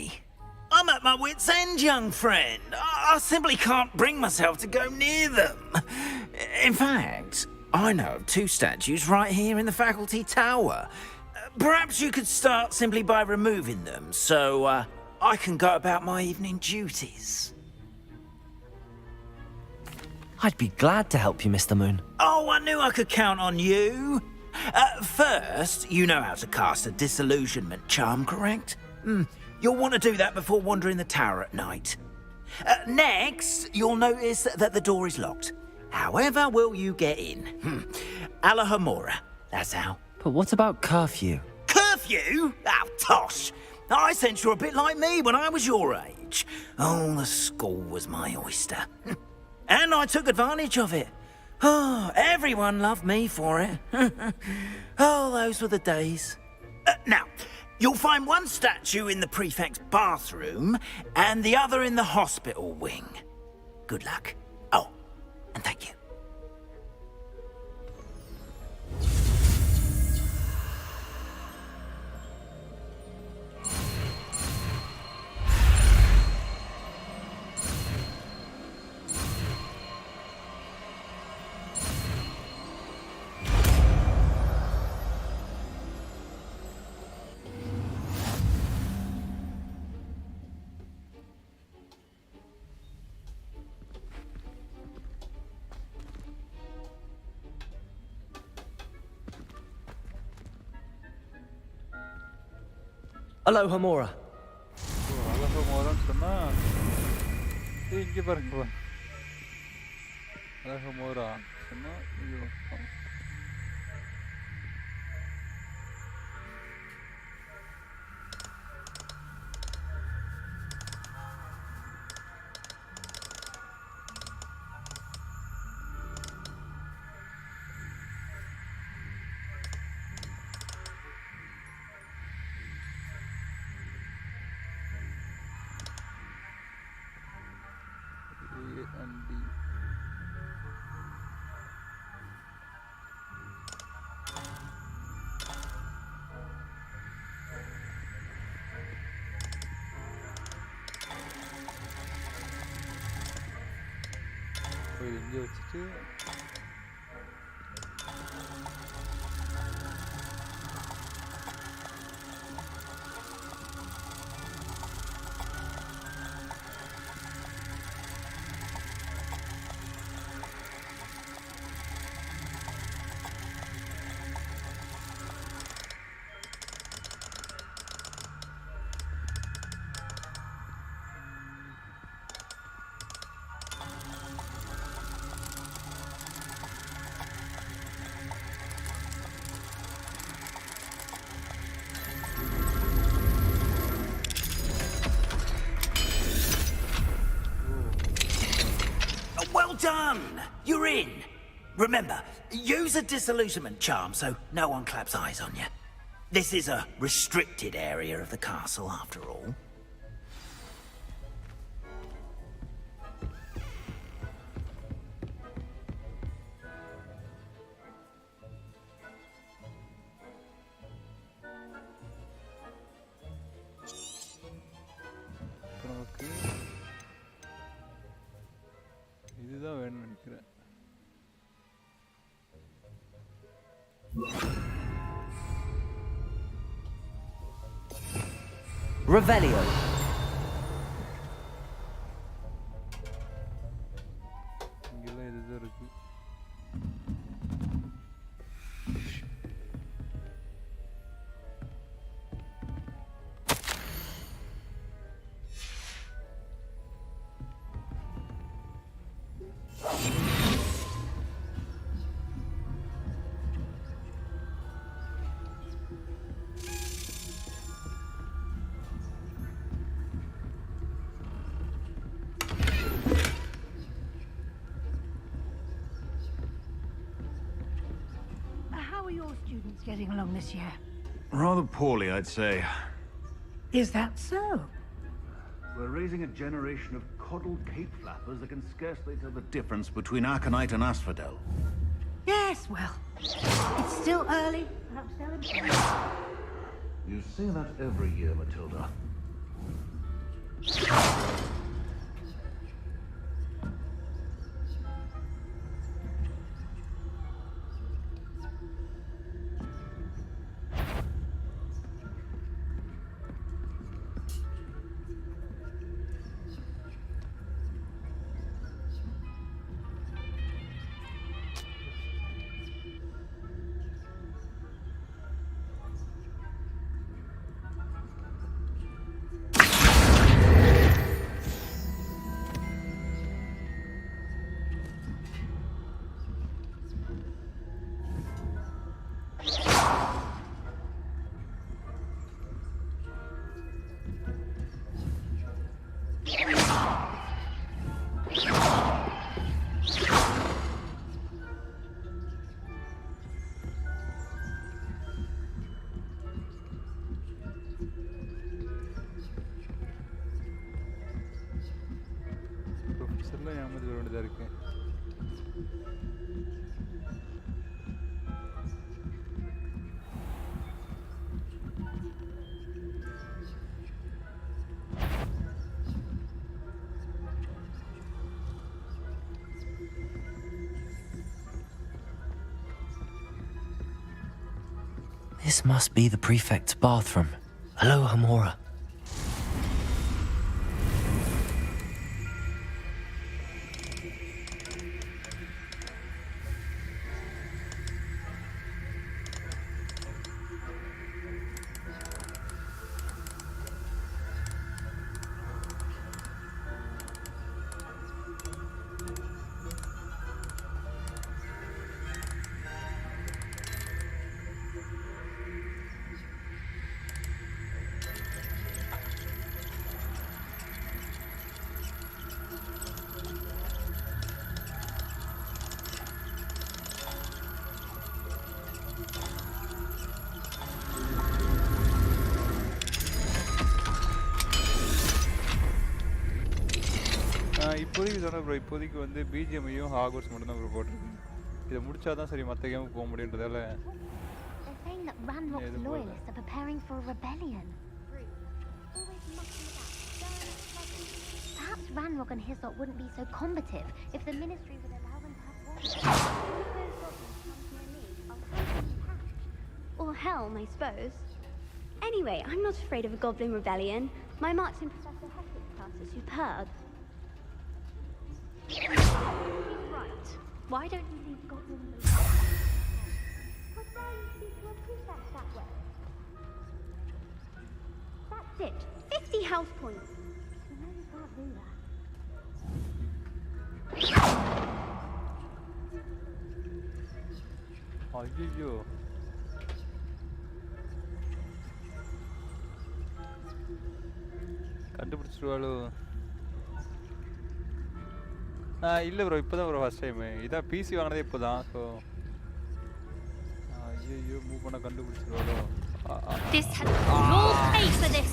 I'm at my wit's end, young friend. I simply can't bring myself to go near them. In fact, I know of 2 statues right here in the faculty tower. Perhaps you could start simply by removing them, so I can go about my evening duties. I'd be glad to help you, Mr. Moon. Oh, I knew I could count on you. First, you know how to cast a disillusionment charm, correct? You'll want to do that before wandering the tower at night. Next, you'll notice that the door is locked. However will you get in? Alahomora, that's how. But what about curfew? Curfew? Oh, tosh. I sense you're a bit like me when I was your age. Oh, the school was my oyster. And I took advantage of it. Oh, everyone loved me for it. Oh, those were the days. Now, you'll find one statue in the prefect's bathroom and the other in the hospital wing. Good luck. Oh, and thank you. Alohomora. அலஹமோரான்னு சொன்னா இங்கே பாருங்க. அலஹமோரா சொன்னா இங்கே வச்சுட்டு done! You're in! Remember, use a disillusionment charm so no one claps eyes on you. This is a restricted area of the castle, after all. நமக்கு இதுதான் வேணும்னு நினைக்கிறேன். Revelio. இங்கெல்லாம் இதுதான் இருக்கு. How are your students getting along this year? Rather poorly, I'd say. Is that so? We're raising a generation of coddled cape flappers that can scarcely tell the difference between aconite and asphodel. Yes, well, it's still early. Perhaps they'll improve. You say that every year, Matilda. ப்ரொஃபஸர்லாம் ஏமாந்து வர வேண்டியதாக இருக்கு. This must be the prefect's bathroom. Hello, Hamora. இப்போதைக்கு சொன்னேன் bro, இப்போதைக்கு வந்து பிஜிஎம்ஐயும் Hogwarts மட்டும் தான் ப்ரோ போட்டிருக்கு. இதை முடிச்சாதான் சரி மற்ற கேமுக்கு போக முடியுன்றதால. They're saying that Ranrock's loyalists are preparing for a rebellion. Perhaps Ranrock and his lot wouldn't be so combative if the ministry would allow them to have Or helm, I suppose. Anyway, I'm not afraid of a goblin rebellion. My marks in Professor Hector's class are superb. He's right. Why don't you leave goblins alone? But then you speak to a prefect that way. That's it. 50 health points. You know you can't do that. ஐயோ, கண்டுபிடிச்சிருவாளோ? இல்ல bro இப்போதான் bro first time இதான் PC வாங்கினதே இப்போதான் so ஐயோ move பண்ண கண்டுபிடிச்சிருவாளோ This has you'll pay for this.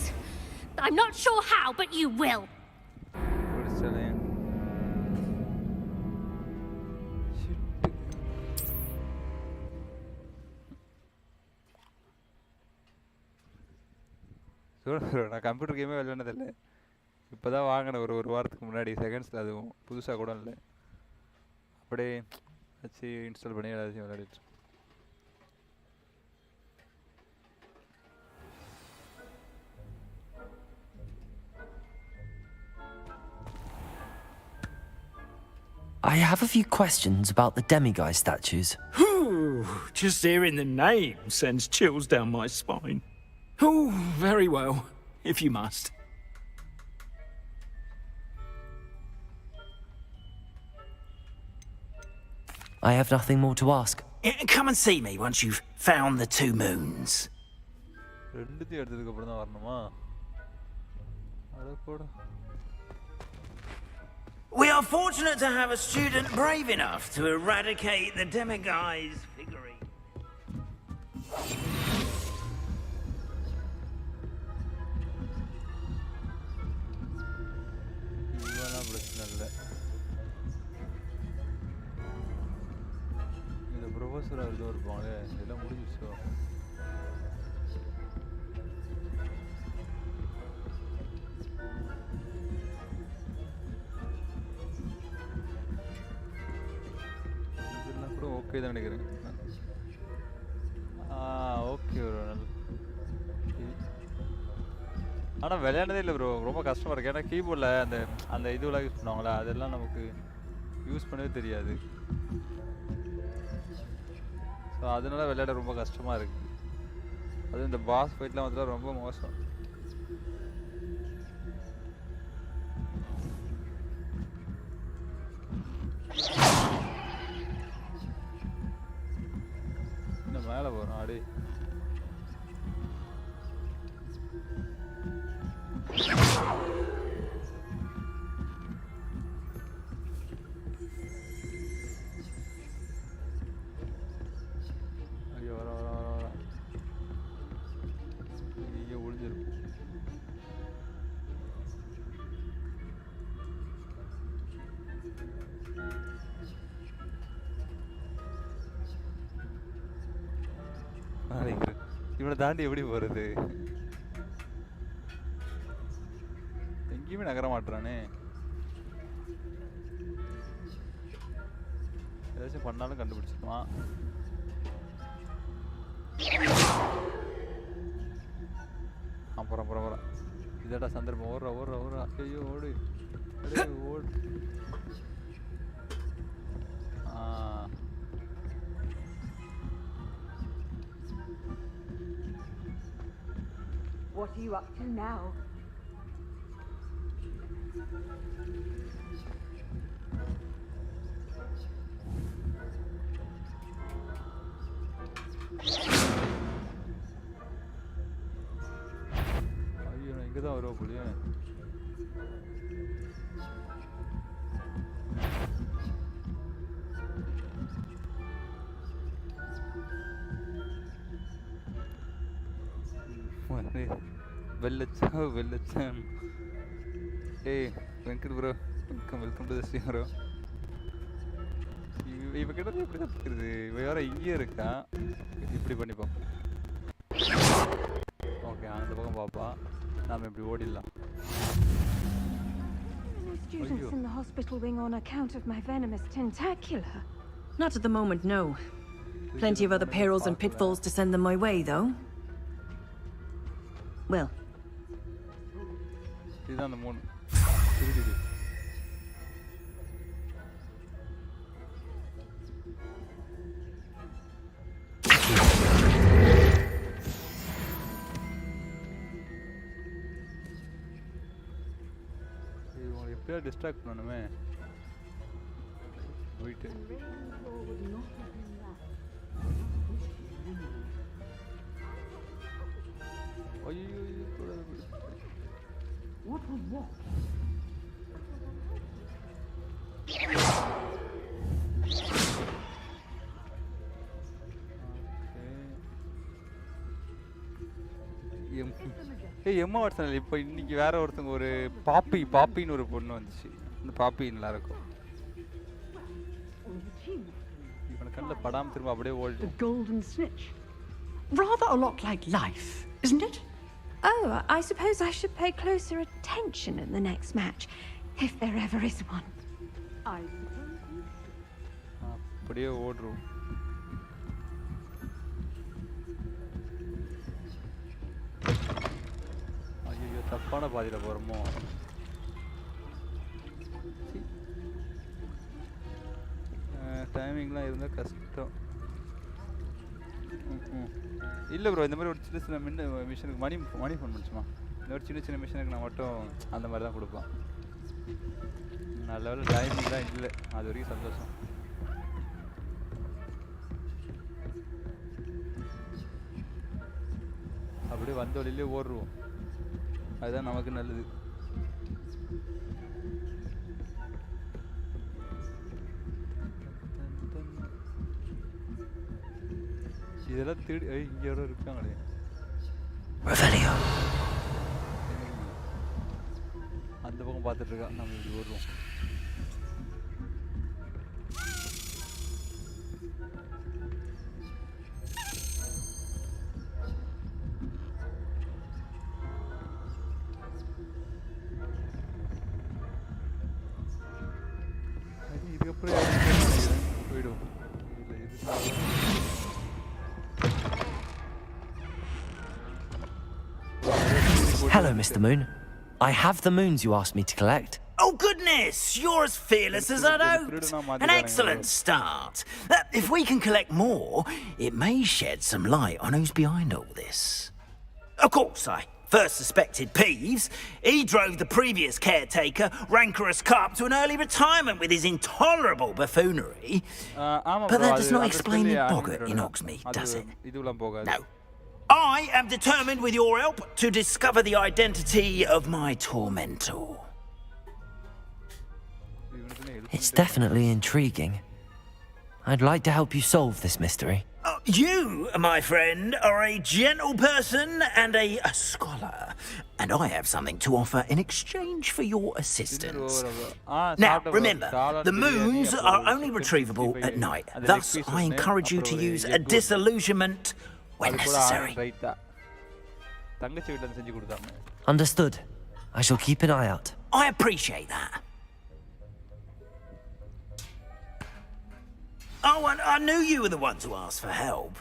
I'm not sure how, but you will. பிடிச்சலே நான் computer கேமே விளையாடுனதில்லை இப்போ தான் வாங்கினேன் ஒரு வாரத்துக்கு முன்னாடி செகண்ட்ஸில் அதுவும் புதுசாக கூட இல்லை அப்படியே வச்சு இன்ஸ்டால் பண்ணி எல்லாத்தையும் விளையாடிட்டு I have a few questions about the demiguise statues. Just hearing the name sends chills down my spine. Oh, very well, if you must. I have nothing more to ask. Come and see me once you've found the 2 moons. ரெண்டுத்தையும் எடுத்ததுக்கு அப்புறம் தான் வரணுமா அட போடா We are fortunate to have a student brave enough to eradicate the demiguise figurine. இதெல்லாம் பிரச்சனை இல்லை இந்த ப்ரொஃபஸர் அது இருப்பாங்களே இதெல்லாம் முடிஞ்சிச்சோ ஓகே தான் நினைக்கிறேன் ஓகே ப்ரோ ஆனால் விளையாண்டதே இல்லை ப்ரோ ரொம்ப கஷ்டமாக இருக்குது ஏன்னா கீபோர்டில் அந்த இதுவெல்லாம் யூஸ் பண்ணுவாங்களா அதெல்லாம் நமக்கு யூஸ் பண்ணவே தெரியாது ஸோ அதனால விளையாட ரொம்ப கஷ்டமாக இருக்குது அதுவும் இந்த பாஸ் ஃபைட்லாம் வந்துட்டு ரொம்ப மோசம் மேலே போகிறோம் அடி ஐயோ வர வர வர வர இங்கே ஒளிஞ்சிருக்கும் இவனை தாண்டி எப்படி போறது எங்கேயுமே நகர மாட்டானே ஏதாச்சும் பண்ணாலும் கண்டுபிடிச்சிருவான் அப்புறம் அப்புறம் அப்புறம் இதடா சந்தர்ப்பம் ஓடுறா ஓடுறா ஓடுறா ஐயோ ஓடு ஓடு What are you up to now? ஐயோ நான் இங்கே தான் வருவா போலியே வெள்ளச்சாம் ஏய் Venkat bro welcome to the stream bro இவ கிட்ட எப்படி தப்பிக்கிறது இவ வேற இங்கே இருக்கா இப்படி பண்ணிப்போம் ஓகே அந்த பக்கம் பாப்பா நாம இப்படி ஓடிடலாம் Students in the hospital wing on account of my venomous tentacula. Not at the moment, no. Plenty of other perils and pitfalls to send them my way, though. Well. இதுதான் அந்த மூணு இவங்களை எப்படியா டிஸ்ட்ராக்ட் பண்ணணுமே போயிட்டு ஐயோ What was that? ஏய் எம்மா வாட்சன் இப்போ இன்னைக்கு வேற ஒருத்தங்க ஒரு பாப்பின்னு ஒரு பொண்ணு வந்துச்சு. இந்த பாப்பி நல்லா இருக்கும். இவன கண்ணுல படாம திரும்ப அப்படியே old. The golden snitch. Rather a lot like life, isn't it? Oh, I suppose I should pay closer attention in the next match, if there ever is one. I suppose you should. அப்படியே ஓடுறோம். ஐயோ தப்பான பாதையில போறோமோ. டைமிங்லாம் இருந்தா கஷ்டம். இல்லை bro இந்த மாதிரி ஒரு சின்ன சின்ன மிஷினுக்கு மணி ஃபோன் பண்ணிச்சுமா. இந்த ஒரு சின்ன சின்ன மிஷினுக்கு நான் மட்டும் அந்த மாதிரி தான் கொடுப்பேன். நல்ல வேலை டைமிங் தான் இல்லை, அது வரைக்கும் சந்தோஷம். அப்படியே வந்த வழியிலே ஓடுருவோம், அதுதான் நமக்கு நல்லது. இதெல்லாம் தேடி இங்க யாரோ இருக்காங்களே. அந்த பக்கம் பார்த்துட்டு இருக்கா, நம்ம இப்படி ஓடுறோம். இதுக்கப்புறம் போயிடும். இல்லை இது Hello, Mr. Moon. I have the moons you asked me to collect. Oh, goodness! You're as fearless as I'd hoped. An excellent start. If we can collect more, it may shed some light on who's behind all this. Of course, I first suspected Peeves. He drove the previous caretaker, Rancorous Carp, to an early retirement with his intolerable buffoonery. But that does not explain the boggart in Hogsmeade, does it? No. I am determined, with your help, to discover the identity of my tormentor. It's definitely intriguing. I'd like to help you solve this mystery. You, my friend, are a gentle person and a scholar, and I have something to offer in exchange for your assistance. Now, remember, the moons are only retrievable at night. Thus, I encourage you to use a disillusionment when necessary. Understood. I shall keep an eye out. I appreciate that. Oh, and I knew you were the one to ask for help.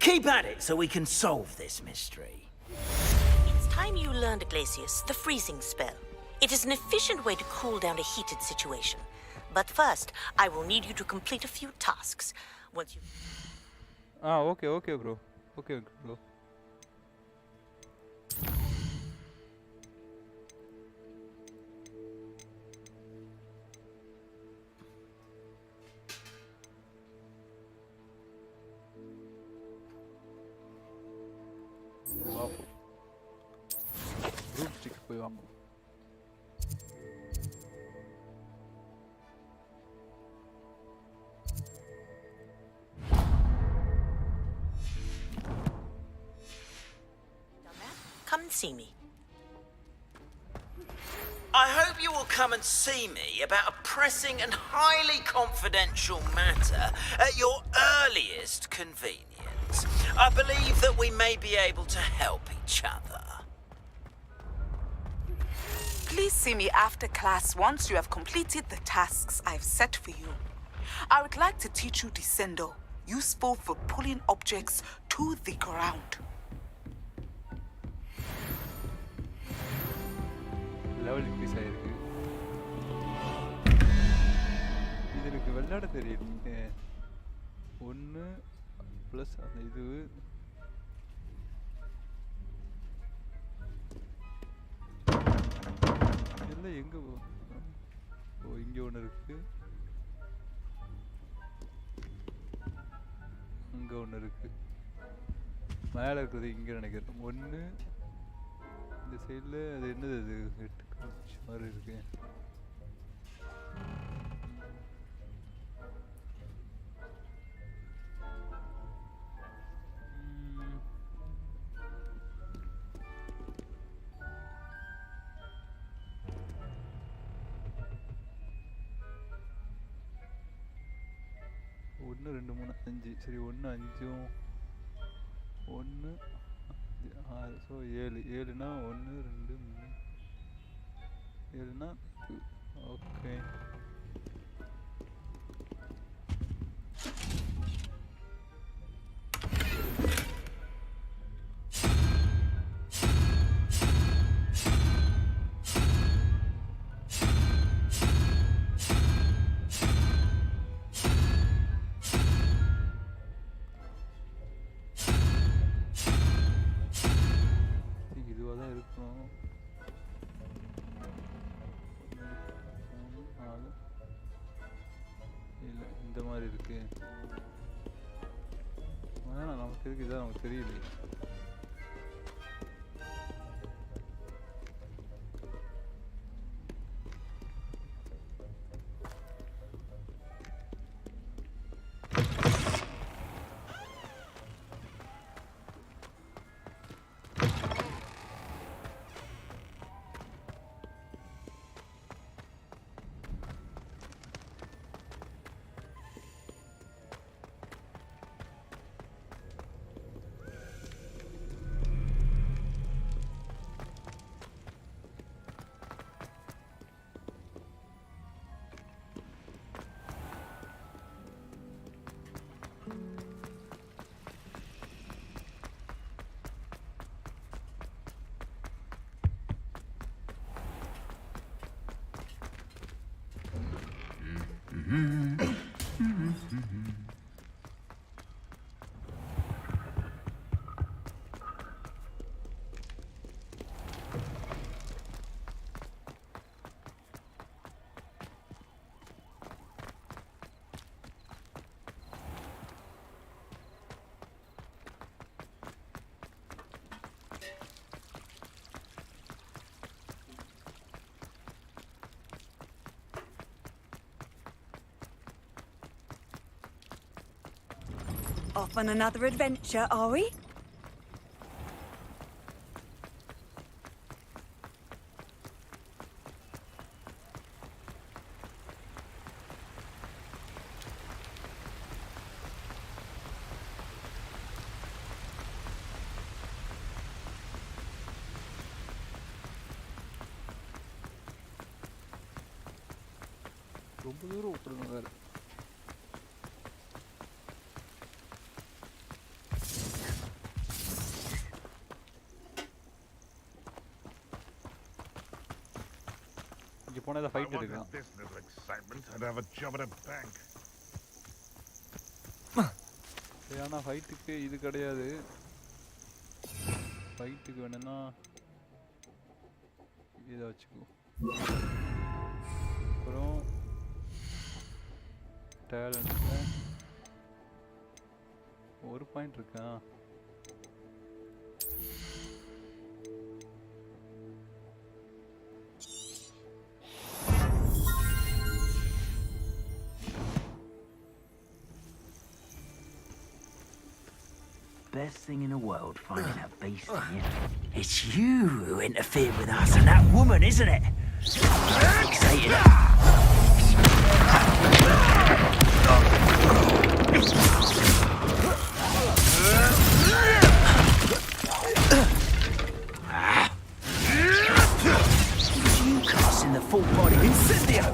Keep at it so we can solve this mystery. It's time you learned, Glacius, the freezing spell. It is an efficient way to cool down a heated situation. But first, I will need you to complete a few tasks. Once you... Okay, bro. Okay, bro. Broomsticks போய் வாங்க. Come and see me. I hope you will come and see me about a pressing and highly confidential matter at your earliest convenience. I believe that we may be able to help each other. Please see me after class once you have completed the tasks I've set for you. I would like to teach you Descendo, useful for pulling objects to the ground. Level increase ஆயிருக்கு. இது எனக்கு விளையாட தெரியுது. 1 + அந்த இது எல்லாம் எங்க இங்க ஒன்று இருக்கு, அங்க ஒன்று இருக்கு, மேலே இருக்கிறது இங்க நினைக்கிறேன். 1 இந்த சைடில் அது என்னது, அது 8 காமிச்ச மாதிரி இருக்கு. 1 2 3 5 சரி 1 5 1 6 ஸோ 7 7னா 1 2 3 7னா 2 ஓகே இதுவாக தான் இருக்கும் 4 இல்லை இந்த மாதிரி இருக்கு வேணாம் நமக்கு இருக்கு இதான் நமக்கு தெரியல Off on another adventure, are we? ரொம்ப தூரம் விட்டுருங்க வேறு இங்கே போனால் ஏதாவது ஃபைட் எடுக்கலாம் ஆனால் ஃபைட்டுக்கு இது கிடையாது ஃபைட்டுக்கு வேணும்னா இதை வச்சுக்கோ அப்புறம் டேலண்ட்டில் ஒரு பாயிண்ட் இருக்கா Best thing in the world, finding a beast in you. It's you who interfered with us and that woman, isn't it? Fixated her. You casting the full body incendio.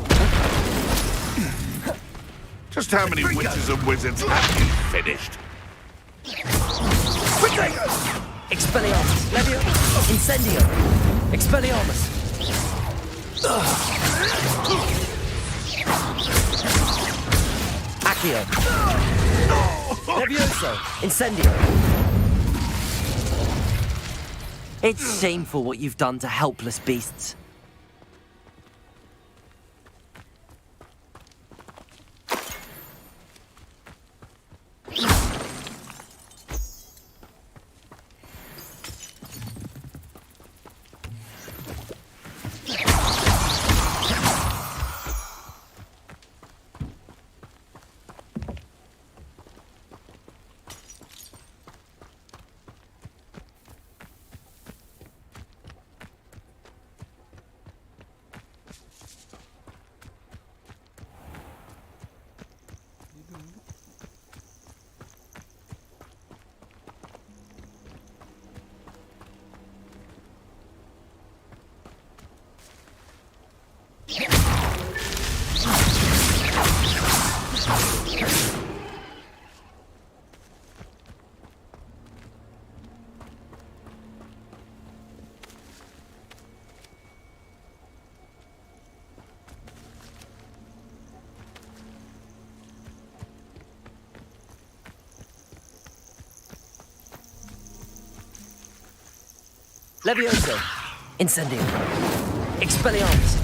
Just how many witches and wizards have you finished? Quickly! Expelliarmus, Levio, Incendio, Expelliarmus. Accio. Levioso, Incendio. It's shameful what you've done to helpless beasts. Levioso. Incendio. Expelliarmus.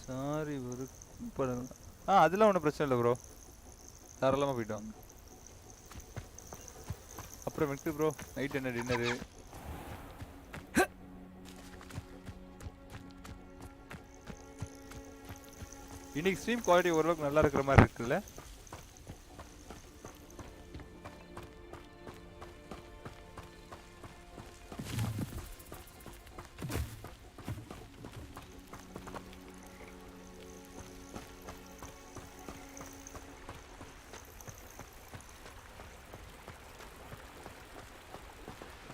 Sorry ஒரு அதெல்லாம் ஒன்றும் பிரச்சனை இல்லை bro. தாராளமாக போயிட்டு வாங்க. அப்புறம் மெட்டு ப்ரோ, நைட் என்ன டின்னரு? இன்னைக்கு ஸ்ட்ரீம் குவாலிட்டி ஓரளவுக்கு நல்லா இருக்கிற மாதிரி இருக்குல்ல?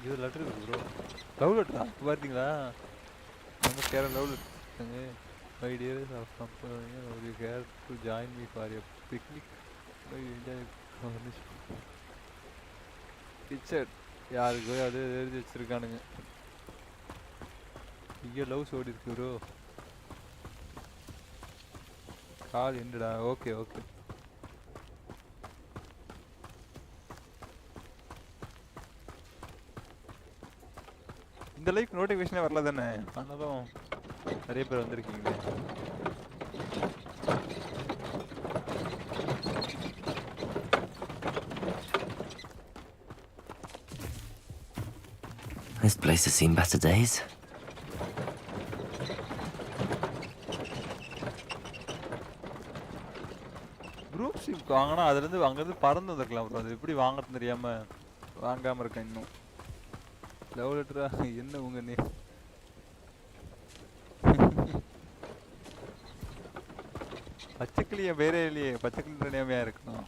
இது லெட்டர் இருக்கு ப்ரோ. லவ் லெட்டரா? பார்த்தீங்களா? நம்ம கேர love letter. My dearest of company, we care to join me for a picnic. I enjoy cornish. Richard, யாருக்கு அது எழுதி வச்சிருக்கானுங்க. இங்கே லவ் சோடி இருக்கு ப்ரோ. கால் எண்டடா. Okay okay. இந்த லைக் நோட்டிஃபிகேஷனே வரல தானே? ஆனாலும் நிறைய பேர் வந்திருக்கீங்களே. This place has seen better days. Group ஷிப் வாங்கினா அதுலேருந்து அங்கேருந்து பறந்து வந்துருக்கலாம் ப்ரோ. அது எப்படி வாங்கறது தெரியாமல் வாங்காமல் இருக்கேன் இன்னும். லவ் லெட்டரா? என்ன உங்க நீ பச்சைக்கிளிய வேறே இல்லையே. பச்சைக்கிளி நேமையா இருக்கணும்.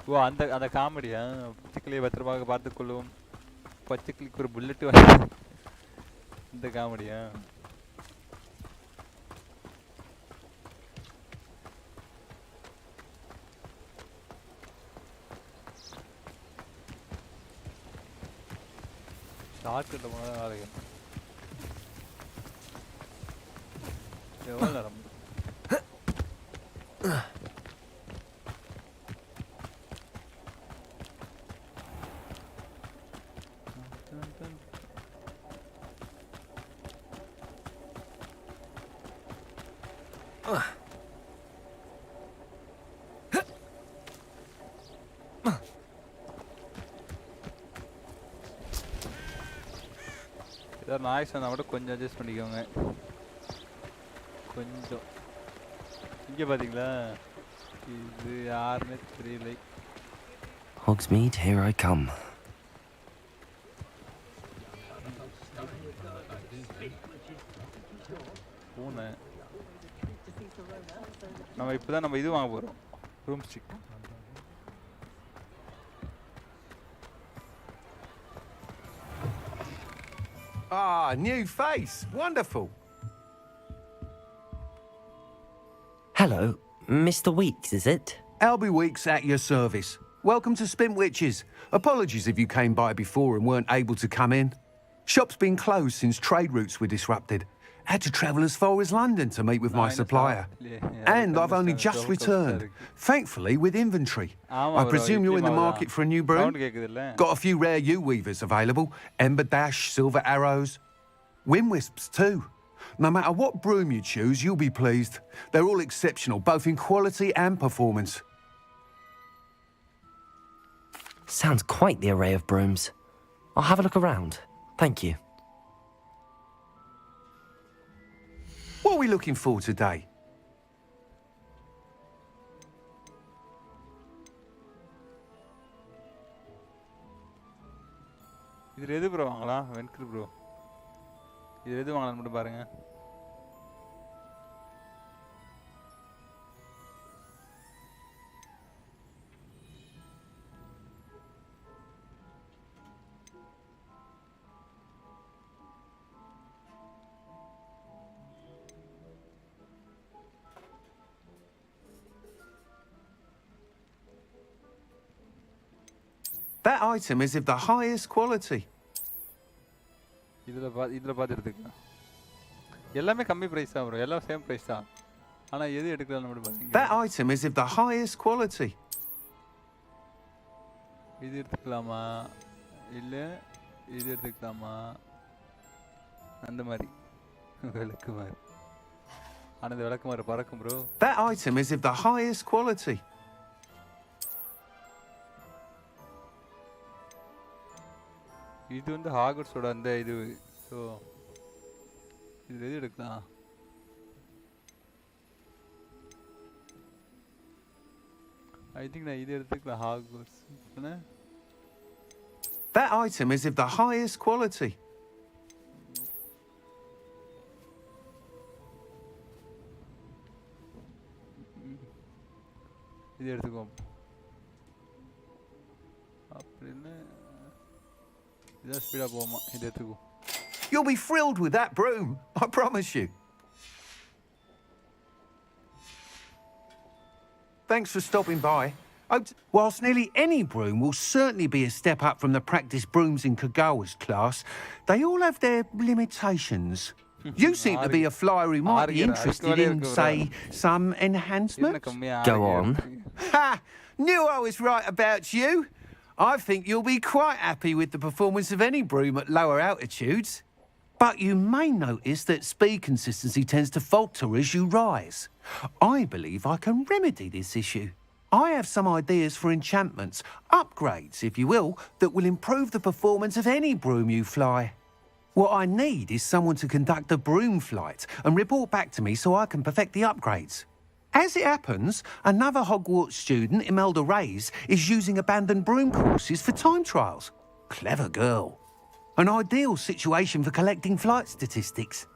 ஓ அந்த அந்த காமெடியா? பச்சைக்கிளியை பத்திரமாக பார்த்துக்கொள்ளும், பச்சைக்கிளிக்கு ஒரு புல்லட் இந்த காமெடியா? ஷார்ட்கட்டில் போனால் வேலைக்கு எவ்வளோ நேரம்? ஏதாவது நாய்ஸ் வந்தால் மட்டும் கொஞ்சம் அட்ஜஸ்ட் பண்ணிக்கோங்க. கொஞ்சம் இங்கே பார்த்தீங்களா? இது யாருன்னு தெரியல. Hogsmeade, here I come. பூனை. நம்ம இப்போ தான் நம்ம இது வாங்க போகிறோம், broomstick. Ah, new face. Wonderful. Hello, Mr. Weeks, is it? Albie Weeks at your service. Welcome to Spintwitches. Apologies if you came by before and weren't able to come in. Shop's been closed since trade routes were disrupted. Had to travel as far as London to meet with my supplier. And I've only just returned, thankfully with inventory. I presume you're in the market for a new broom? Got a few rare U-weavers available. Ember Dash, Silver Arrows. Wind Wisps too. No matter what broom you choose, you'll be pleased. They're all exceptional, both in quality and performance. Sounds quite the array of brooms. I'll have a look around. Thank you. What are we looking for today? இதில் எது bro வாங்கலாம்? Wenger bro, இது எது வாங்கலாம்னு மட்டும் பாருங்க. That item is of the highest quality. இதுல பார்த்து எடுத்துக்கலாம். எல்லாமே கம்மி பிரைஸ் தான் bro. எல்லாம் சேம் பிரைஸ் தான். ஆனா எது எடுக்கலாம்னு மட்டும் பாருங்க. That item is of the highest quality. இது எடுத்துக்கலாமா இல்ல இது எடுத்துக்கலாமா அந்த மாதிரி விளக்குமாறு. ஆனா இந்த விளக்குமாறு பறக்கும் bro. That item is of the highest quality. இது வந்து ஹாகர்ட்ஸோட அந்த இது சோ இது எது எடுக்கலாம்? I think நான் இது எடுத்துக்கலாம் ஹாகர்ட்ஸ். என்ன? That item is of the highest quality. இது எடுத்துக்கோ. அப்படினே இத ஸ்பீடா போமா இது எடுத்துக்கோ. You'll be thrilled with that broom, I promise you. Thanks for stopping by. Whilst nearly any broom will certainly be a step up from the practice brooms in Kagawa's class, they all have their limitations. You seem to be a flyer who might be interested in, say, some enhancements. Go on. Ha! Knew I was right about you. I think you'll be quite happy with the performance of any broom at lower altitudes. But you may notice that speed consistency tends to falter as you rise. I believe I can remedy this issue. I have some ideas for enchantments, upgrades, if you will, that will improve the performance of any broom you fly. What I need is someone to conduct a broom flight and report back to me so I can perfect the upgrades. As it happens, another Hogwarts student, Imelda Reyes, is using abandoned broom courses for time trials. Clever girl. An ideal situation for collecting flight statistics.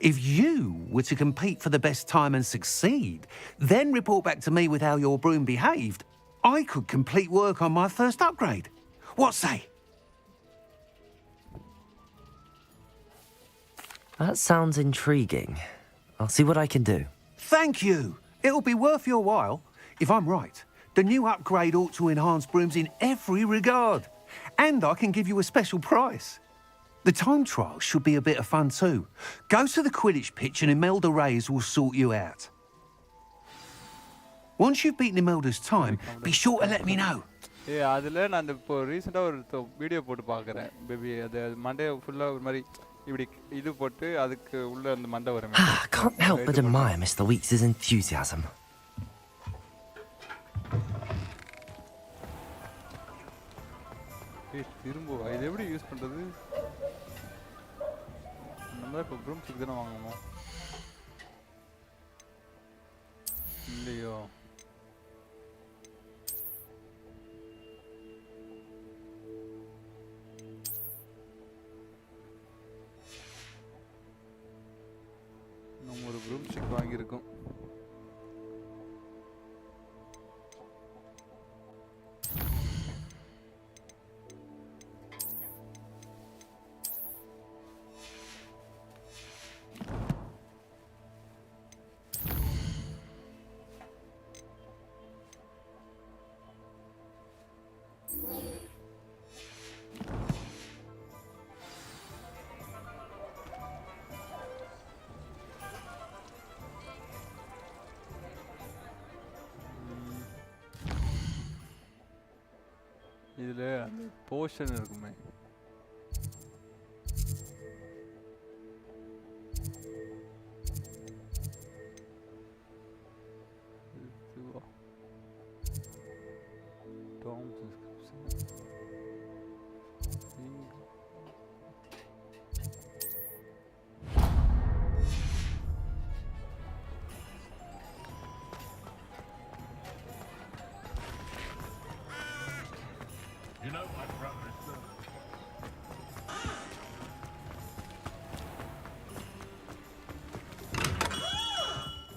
If you were to compete for the best time and succeed, then report back to me with how your broom behaved, I could complete work on my first upgrade. What say? That sounds intriguing. I'll see what I can do. Thank you. It'll be worth your while. If I'm right, the new upgrade ought to enhance brooms in every regard. And I can give you a special price. The time trial should be a bit of fun too. Go to the Quidditch pitch and Imelda Reyes will sort you out. Once you've beaten Imelda's time, be sure to let me know. Yeah, அதுல நான் இப்போ ரீசன்ட்டா ஒரு video போட்டு பார்க்கறேன். Baby அது Monday ஃபுல்லா ஒரு மாதிரி இப்படி இது போட்டு அதுக்கு உள்ள அந்த மண்டை வரும். I can't help but admire Mr. Weeks' enthusiasm. திரும்ப இது எப்படி யூஸ் பண்றது? நம்ம இப்போ broomstick தான வாங்கணும். இல்லையோ? நம்ம ஒரு broomstick வாங்கியிருக்கோம். இதுல போர்ஷன் இருக்குமே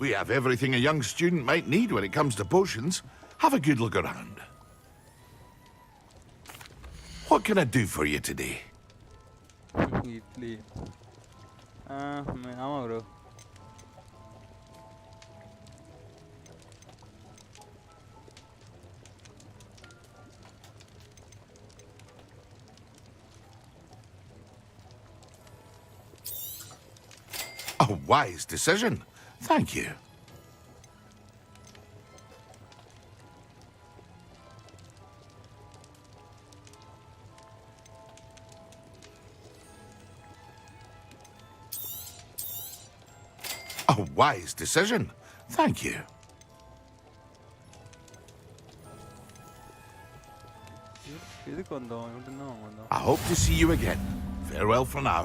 We have everything a young student might need when it comes to potions. Have a good look around. What can I do for you today? Idli ஆமா bro wise decision. Thank you. A wise decision. Thank you. எதுக்கு வந்தோம் இவன்ட்டு வந்தோம் I hope to see you again. Farewell for now.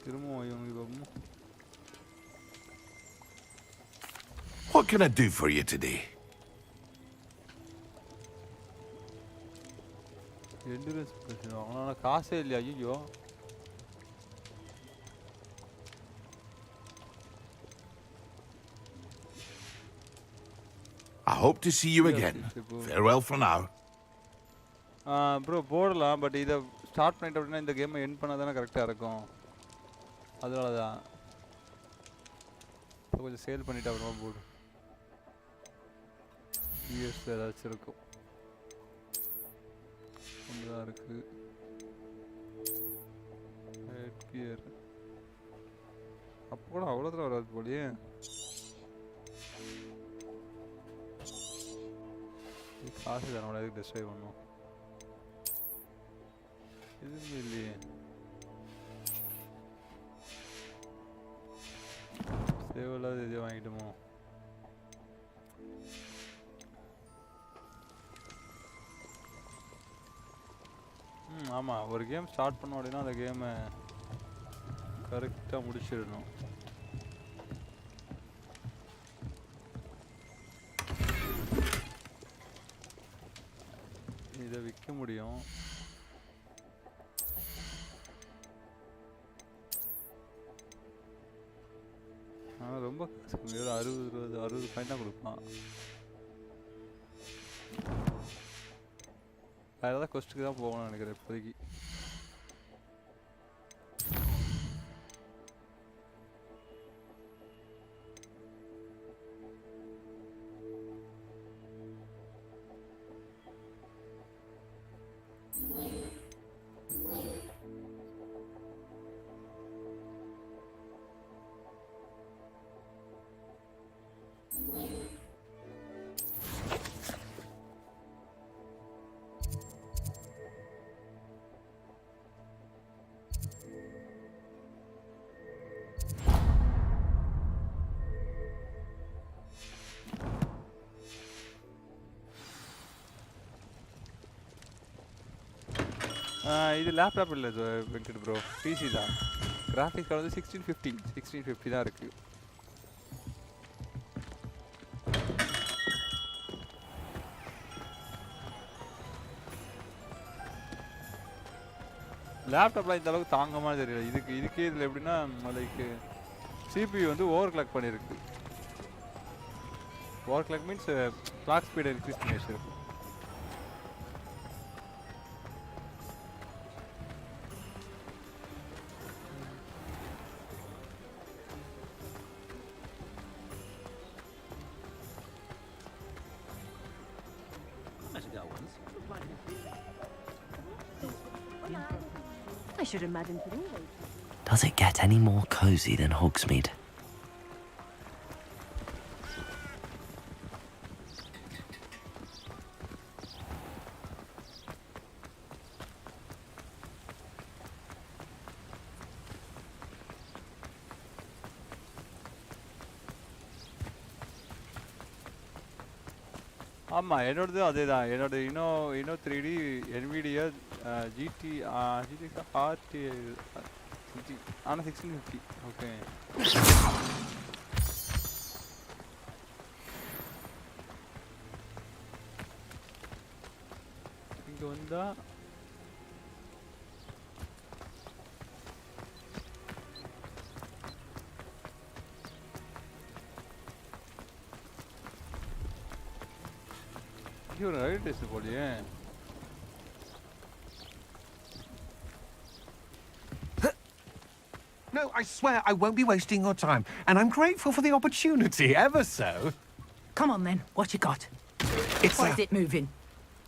திரும்பவும் இவங்க What can I do for you today? Endurance பிரச்சனை அவனால காசே இல்லையா ஐயோ I hope to see you again. Farewell for now. Bro போடலாம் பட் இதை ஸ்டார்ட் பண்ணிட்டு அப்படின்னா இந்த கேமை எண்ட் பண்ணால் தானே கரெக்டாக இருக்கும் அதனால தான் கொஞ்சம் சேல் பண்ணிட்டு அப்புறமா போடு இயர்ஸ் ஏதாச்சும் இருக்கும் கொஞ்சம் இருக்குது ஹெட் கியர் அப்போ கூட அவ்வளோ தூரம் வராது போலியே காசு தானோட எதுக்கு டிஸ்ட்ராய் பண்ணும் எதுவுமே இல்லையே தேவையில்லாத எதையும் வாங்கிட்டோமோ ஆமாம் ஒரு கேம் ஸ்டார்ட் பண்ணோம் அப்படின்னா அந்த கேமை கரெக்டாக முடிச்சிடணும் இதை விற்க முடியும் ரொம்ப ஒரு 60 காயின் தான் கொடுப்பான் வேறு ஏதாவது கொஸ்ட்டுக்கு தான் போகணும்னு நினைக்கிறேன் இப்போதைக்கு இது லேப்டாப் இல்லை வெங்கட் ப்ரோ பிசி தான் கிராஃபிக்ஸ் கார்டு வந்து 1650 தான் இருக்குது லேப்டாப்பில் இந்த அளவுக்கு தாங்கமாக தெரியல இதுக்கே இதில் எப்படின்னா லைக் சிபியூ வந்து ஓவர் கிளாக் பண்ணியிருக்கு ஓவர் கிளாக் மீன்ஸ் கிளாக் ஸ்பீடை இன்க்ரீஸ் பண்ணி வச்சிருக்கு I should imagine putting those. Does it get any more cozy than Hogsmeade? ஆமாம் என்னோடது அதே தான் என்னோட இன்னும் 3D Nvidia GT RT ஆனால் 1650 ஓகே இங்கே வந்தால் ஒரு ரயில்வே ஸ்டேஷன் போலியே No, I swear I won't be wasting your time, and I'm grateful for the opportunity, ever so. Come on then, what you got? It's Why is it moving?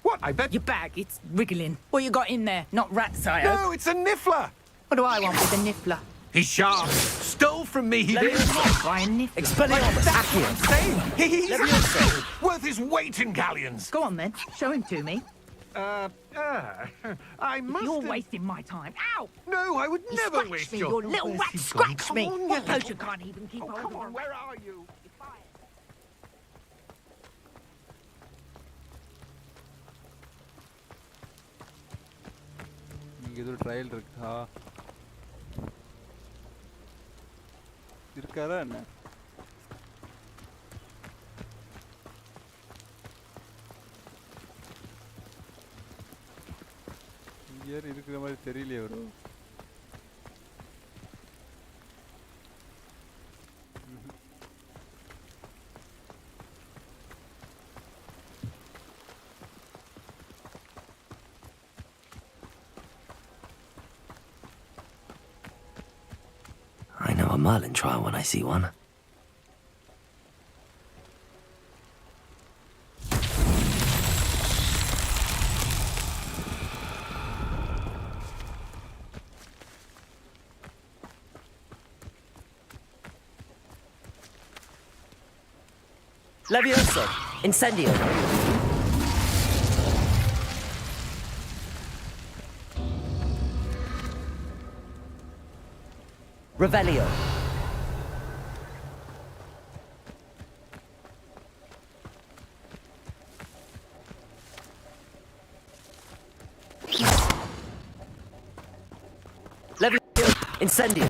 What? I bet... Your bag, it's wriggling. What you got in there? Not rat sire. No, it's a niffler! What do I want with a niffler? He's sharp. Stole from me, he Let did. me try a niffler. Expelliarmus, Accio. He's Let me also. worth his weight in galleons. Go on then, show him to me. I must... You're wasting my time. Ow! No, I would never Scratch waste me, your... you little Where's rat, he gone? scratch Come me. on, What you potion can't even keep hold come of on, a where rat? are you? இங்க ஏதோ trial இருக்கா? இருக்காரா என்ன? இங்க யாரும் இருக்கிற மாதிரி தெரியலையே bro. I know a Merlin trial when I see one. Levioso! Incendio! Revelio! Levio! Incendio!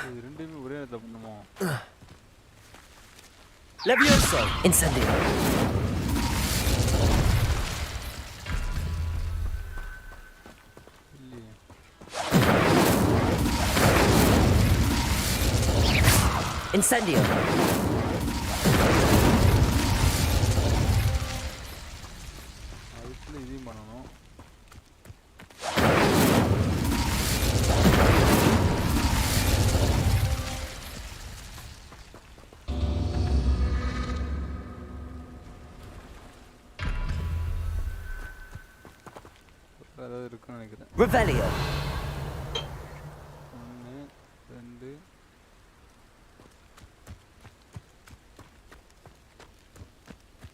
இது ரெண்டுமே ஒரே நேரத்துல பண்ணுமா? Levioso! Incendio! இல்லையே. Incendio! அதுக்குள்ள இதையும் பண்ணணும். ஏதாவது இருக்குன்னு நினைக்கிறேன். Revelio! 1 2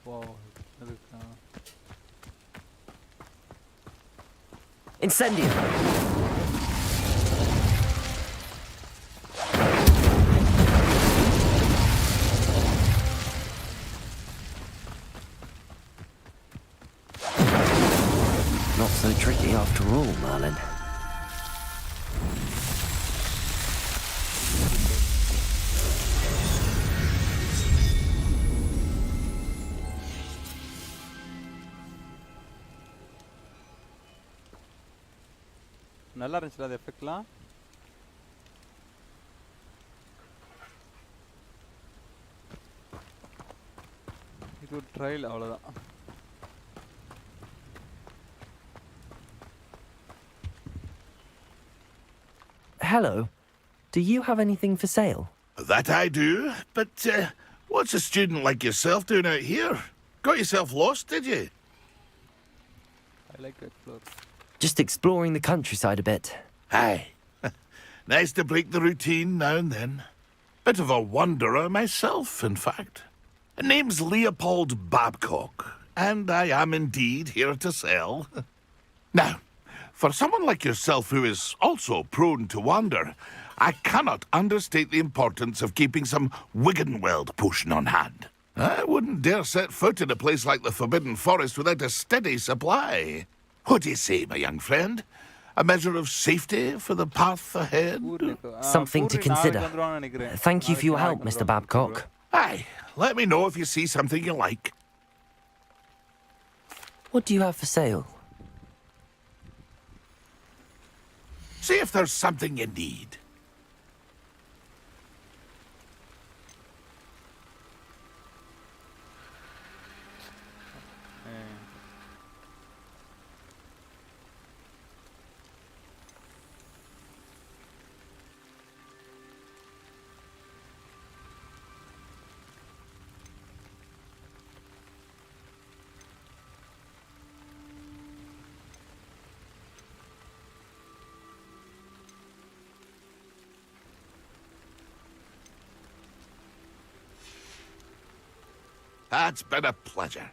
வாவ் இருக்கா? Incendio! Not so tricky after all, Merlin. நல்லா இருந்துச்சுல அது எஃபெக்ட்லாம். இது ஒரு ட்ரையல் அவ்வளோதான். Hello. Do you have anything for sale? That I do, but what's a student like yourself doing out here? Got yourself lost, did you? I like to explore. Just exploring the countryside a bit. Aye. Nice to break the routine now and then. Bit of a wanderer myself, in fact. Name's Leopold Babcock, and I am indeed here to sell. Now, for someone like yourself who is also prone to wander, I cannot understate the importance of keeping some Wiggenweld potion on hand. I wouldn't dare set foot in a place like the Forbidden Forest without a steady supply. What do you say, my young friend? A measure of safety for the path ahead? Something to consider. Thank you for your help, Mr. Babcock. Aye, let me know if you see something you like. What do you have for sale? See if there's something you need. It's been a pleasure.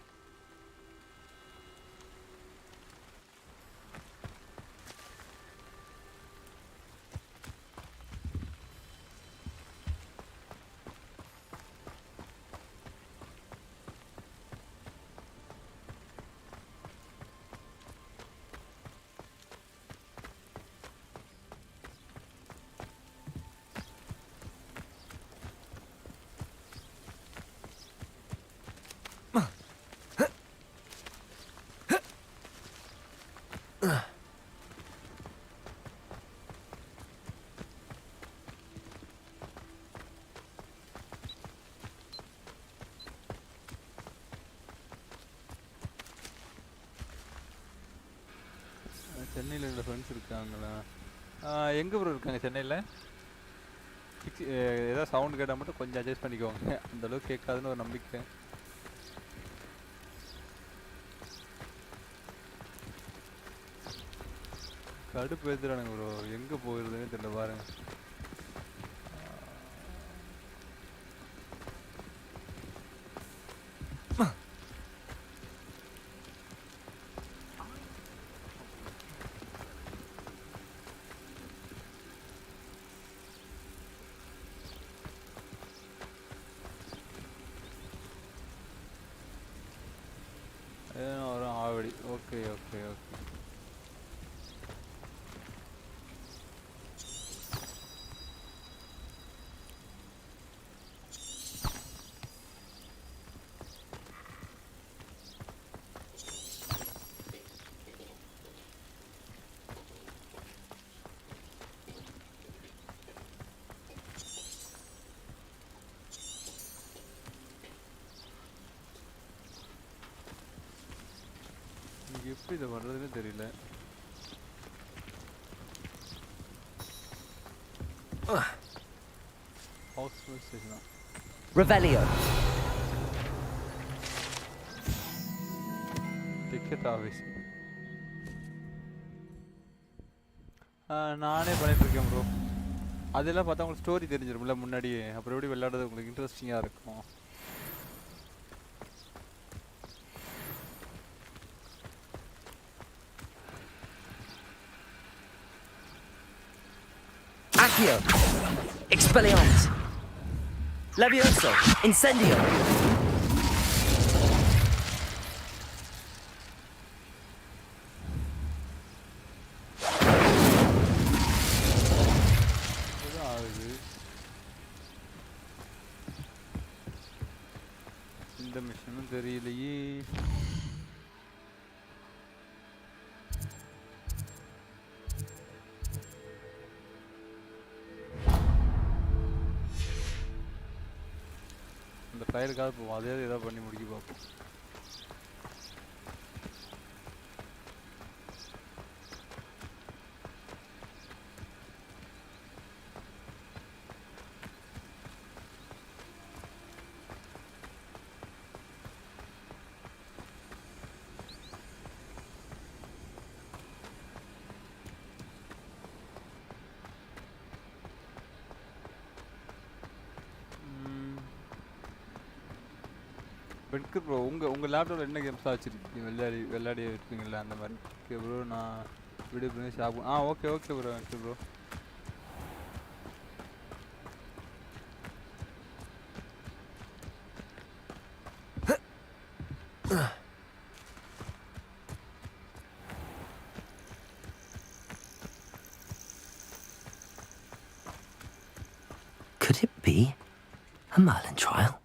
சென்னையில் உள்ள friends இருக்காங்களா? எங்கே bro இருக்காங்க சென்னையில்? ஏதாவது sound கேட்டால் மட்டும் கொஞ்சம் அட்ஜஸ்ட் பண்ணிக்கோங்க. அந்தளவுக்கு கேட்காதுன்னு ஒரு நம்பிக்கை. கடுப்பு ஏற்றுறானுங்க ப்ரோ. எங்கே போயிருதுன்னு தெரியல பாருங்க. வரும் ஆவடி. Okay okay okay. எப்படி இதை பண்ணுறதுன்னு தெரியல. ஹாஸ்பிட்டல் ஸ்டேஷனா? Revelio. Ticket office. நானே பண்ணிட்டுருக்கேன் ப்ரோ. அதெல்லாம் பார்த்தா உங்களுக்கு ஸ்டோரி தெரிஞ்சிரும்ல முன்னாடியே. அப்புறம் எப்படி விளையாடுறது உங்களுக்கு இன்ட்ரெஸ்டிங்காக இருக்கும். Accio. Expelliarmus. Levioso. Incendio. இந்த மிஷனும் தெரியலையே. அந்த ட்ரையலுக்காக போவோம். அதே ஏதாவது பண்ணி முடிக்க பார்ப்போம். பெட்கு ப்ரோ உங்கள் லேப்டாப்பில் என்ன கேம்ஸாக வச்சுருக்கீங்க? விளையாடி இருப்பீங்களா அந்த மாதிரி? ஓகே ப்ரோ, நான் வீடியோ பண்ணி shop. Okay okay bro. Okay bro. Could it be a Merlin trial?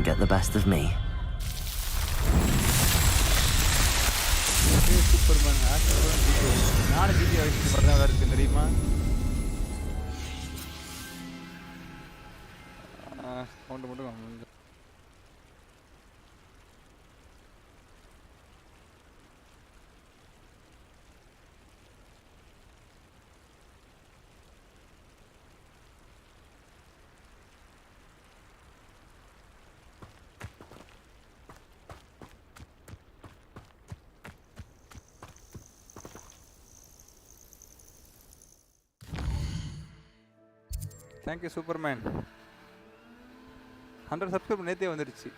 can't get the best of me. Superman, நானே GTA வச்சு பண்றதா இருக்கு தெரியுமா? கவுண்ட் மட்டும் Thank you, Superman. 100 subscribe நேத்தே வந்துருச்சு.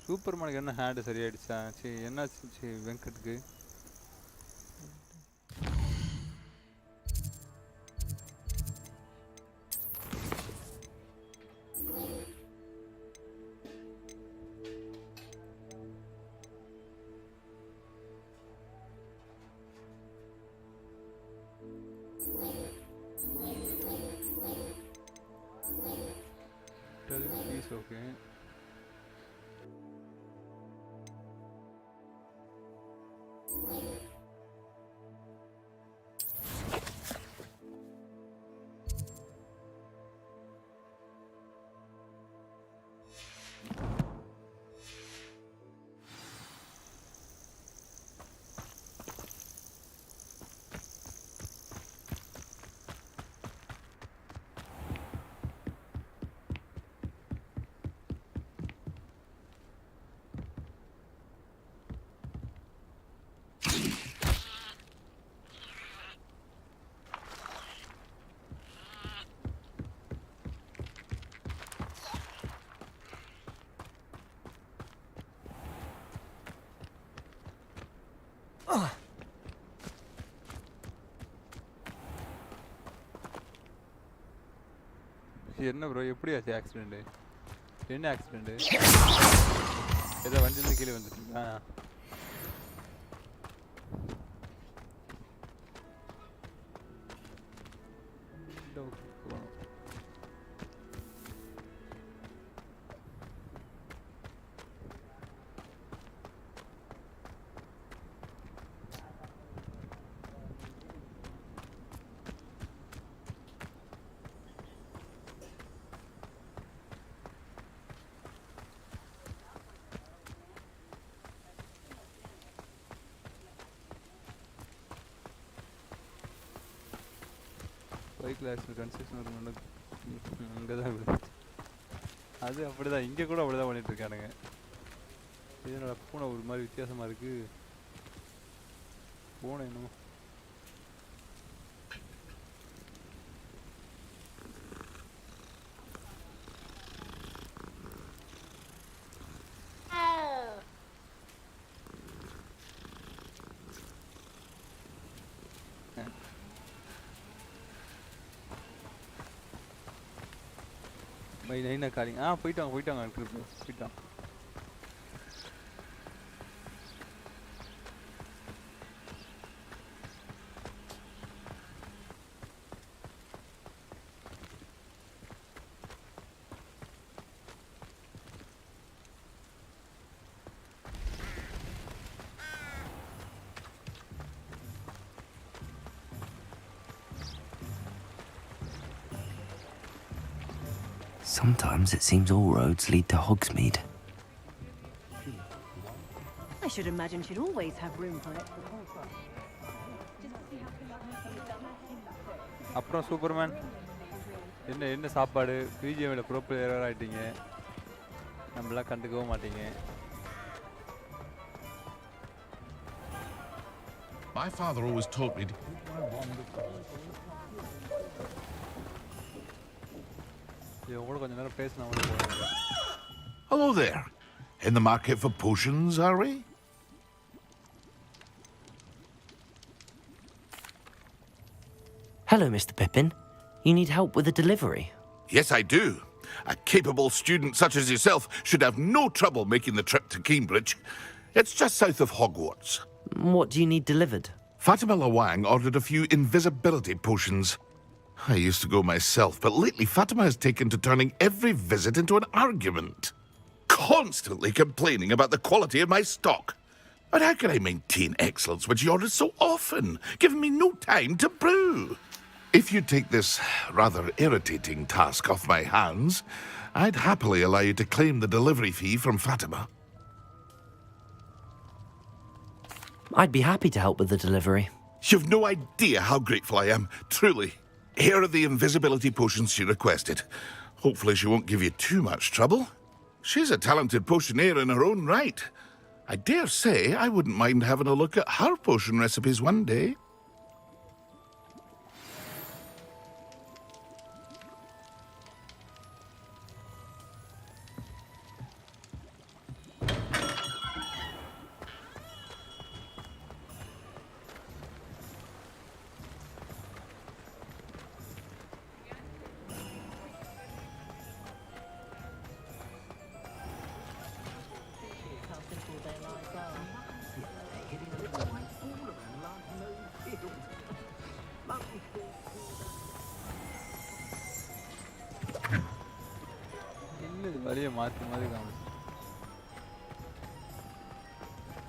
சூப்பர்மேனுக்கு என்ன ஹேண்ட் சரியாயிடுச்சா? சரி என்னாச்சு வெங்கட்க்கு? Okay. என்ன ப்ரோ எப்படி ஆச்சு ஆக்சிடென்ட்? என்ன ஆக்சிடென்ட்? ஏதோ வண்டியில கீழே வந்துட்டீங்களா? பைக்கில் ஆக்சிடென்ட் கன்ஸ்ட்ரக்ஷன் அங்கே தான் விழுந்துச்சு. அது அப்படிதான் இங்கே கூட அப்படிதான் பண்ணிட்டு இருக்கானுங்க. இதனோட பூனை ஒரு மாதிரி வித்தியாசமாக இருக்குது. பூனை என்னமோ என்ன காலிங் போயிட்டாங்க ட்ரிப் போயிட்டான். Sometimes it seems all roads lead to Hogsmeade. I should imagine she'd always have room for it. அப்புறம் சூப்பர்மேன் என்ன சாப்பாடு? பிஜிஎம்ல ப்ரோ பிளேயர் ஆயிட்டீங்க, நம்மளாம் கண்டுக்கவும் மாட்டீங்க. My father always taught me to... Hello there. In the market for potions, are we? Hello, Mr. Pippin. You need help with the delivery? Yes, I do. A capable student such as yourself should have no trouble making the trip to Cambridge. It's just south of Hogwarts. What do you need delivered? Fatima Lawang ordered a few invisibility potions. I used to go myself, but lately Fatima has taken to turning every visit into an argument. Constantly complaining about the quality of my stock. But how can I maintain excellence when she orders so often, giving me no time to brew? If you take this rather irritating task off my hands, I'd happily allow you to claim the delivery fee from Fatima. I'd be happy to help with the delivery. You've no idea how grateful I am, truly. Here are the invisibility potions she requested. Hopefully she won't give you too much trouble. She's a talented potioneer in her own right. I dare say I wouldn't mind having a look at her potion recipes one day.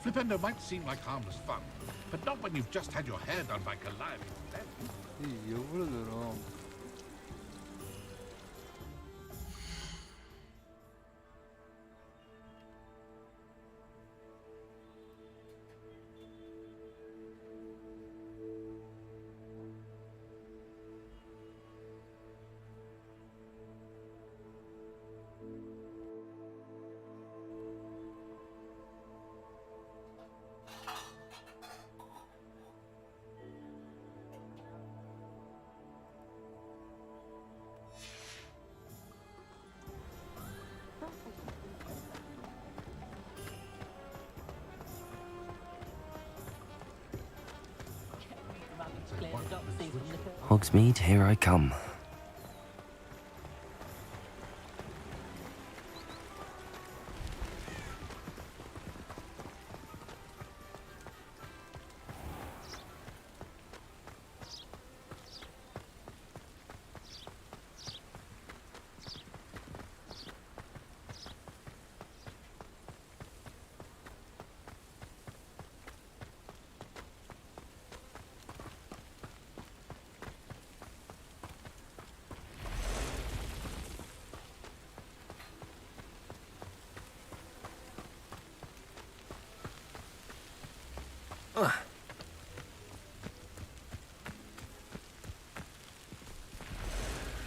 Flipendo might seem like harmless fun, but not when you've just had your hair done by Goliath. Hogsmeade, here I come.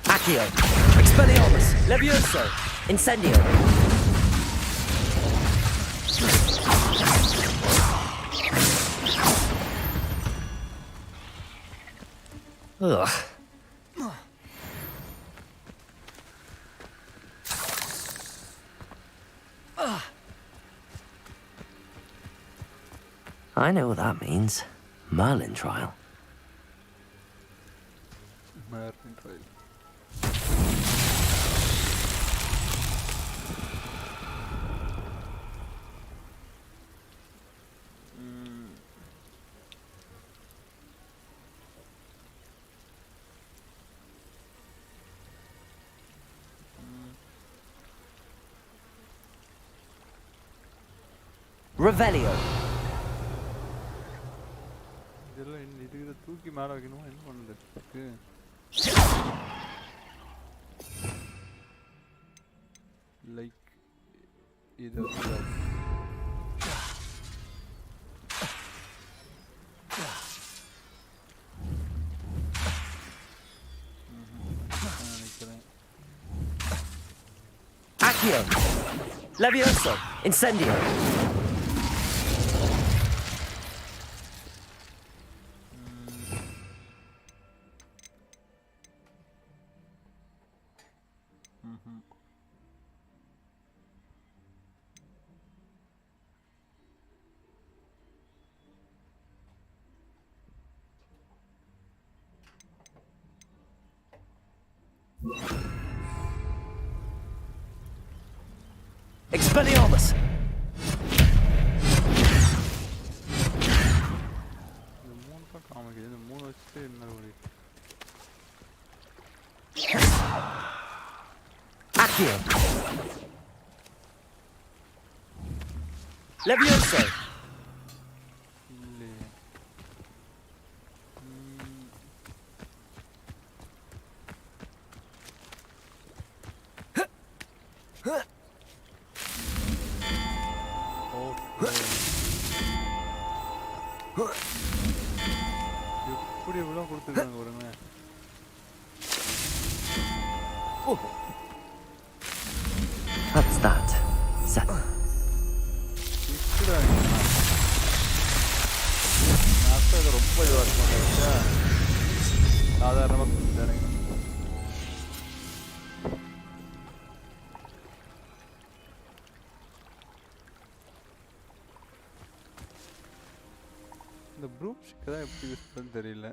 Accio, Expelliarmus, Levioso, Incendio. Ugh. I know what that means. Merlin trial. Merlin trial. Revelio. இதுல தூக்கி மேல வைக்கணும் என்ன பண்ணுது like இது Accio, Levioso, Incendio. Expelliarmus! Accio! Levioso! எப்படி எவ்வளோ கொடுத்துருக்காங்க பாருங்க. That's that. Set. நான் ரொம்ப இதுவாக இருக்கும் சாதாரணமாக கொடுத்துட்டாருங்க. இந்த ப்ரூம்ஸ்டிக் தான் எப்படி யூஸ் பண்ணுன்னு தெரியல.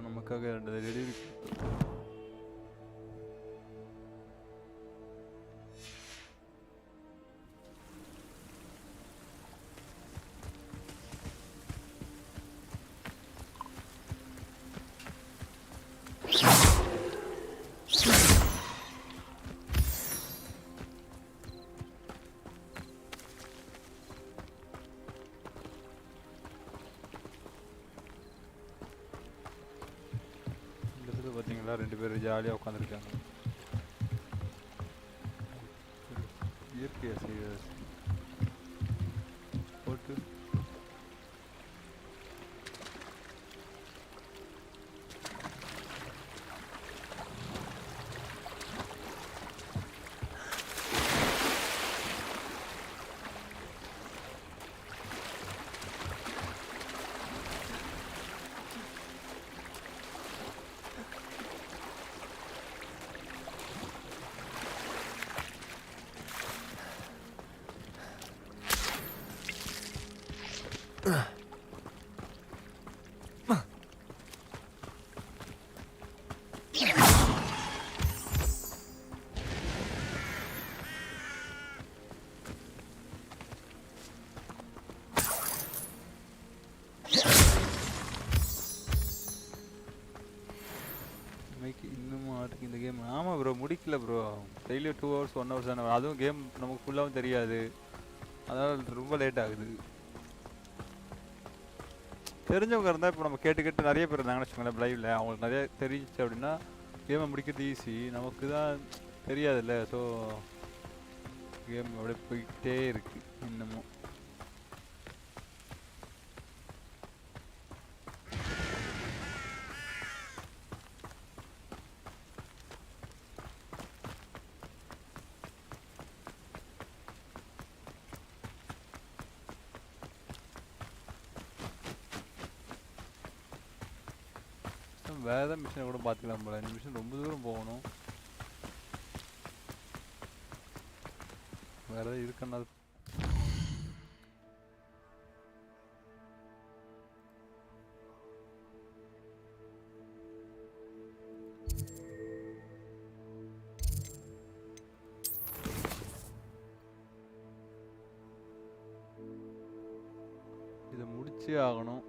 நமக்காக ரெண்டு ரெடி பார்த்தீங்களா, ரெண்டு பேரும் ஜாலியாக உட்காந்துருக்காங்க. இயற்கையை போட்டு இன்னும் ஆட்டுக்கு இந்த கேம். ஆமாம் ப்ரோ, முடிக்கல ப்ரோ. டெய்லி 2 hours 1 hours தானே. அதுவும் கேம் நமக்கு ஃபுல்லாகவும் தெரியாது, அதனால் ரொம்ப லேட் ஆகுது. தெரிஞ்சவங்க இருந்தால் இப்போ நம்ம கேட்டு நிறைய பேர் இருந்தாங்கன்னு வச்சுக்கோங்களேன் லைவில், அவங்களுக்கு நிறைய தெரிஞ்சிச்சு அப்படின்னா கேமை முடிக்கிறது ஈஸி. நமக்கு தான் தெரியாதுல்ல, ஸோ கேம் அப்படியே போய்கிட்டே இருக்கு இன்னமும். வேறு ஏதாவது மிஷினை கூட பார்த்துக்கலாம் போல. இந்த மிஷின் ரொம்ப தூரம் போகணும். வேறு ஏதாவது இருக்குன்னா இதை முடிச்சே ஆகணும்.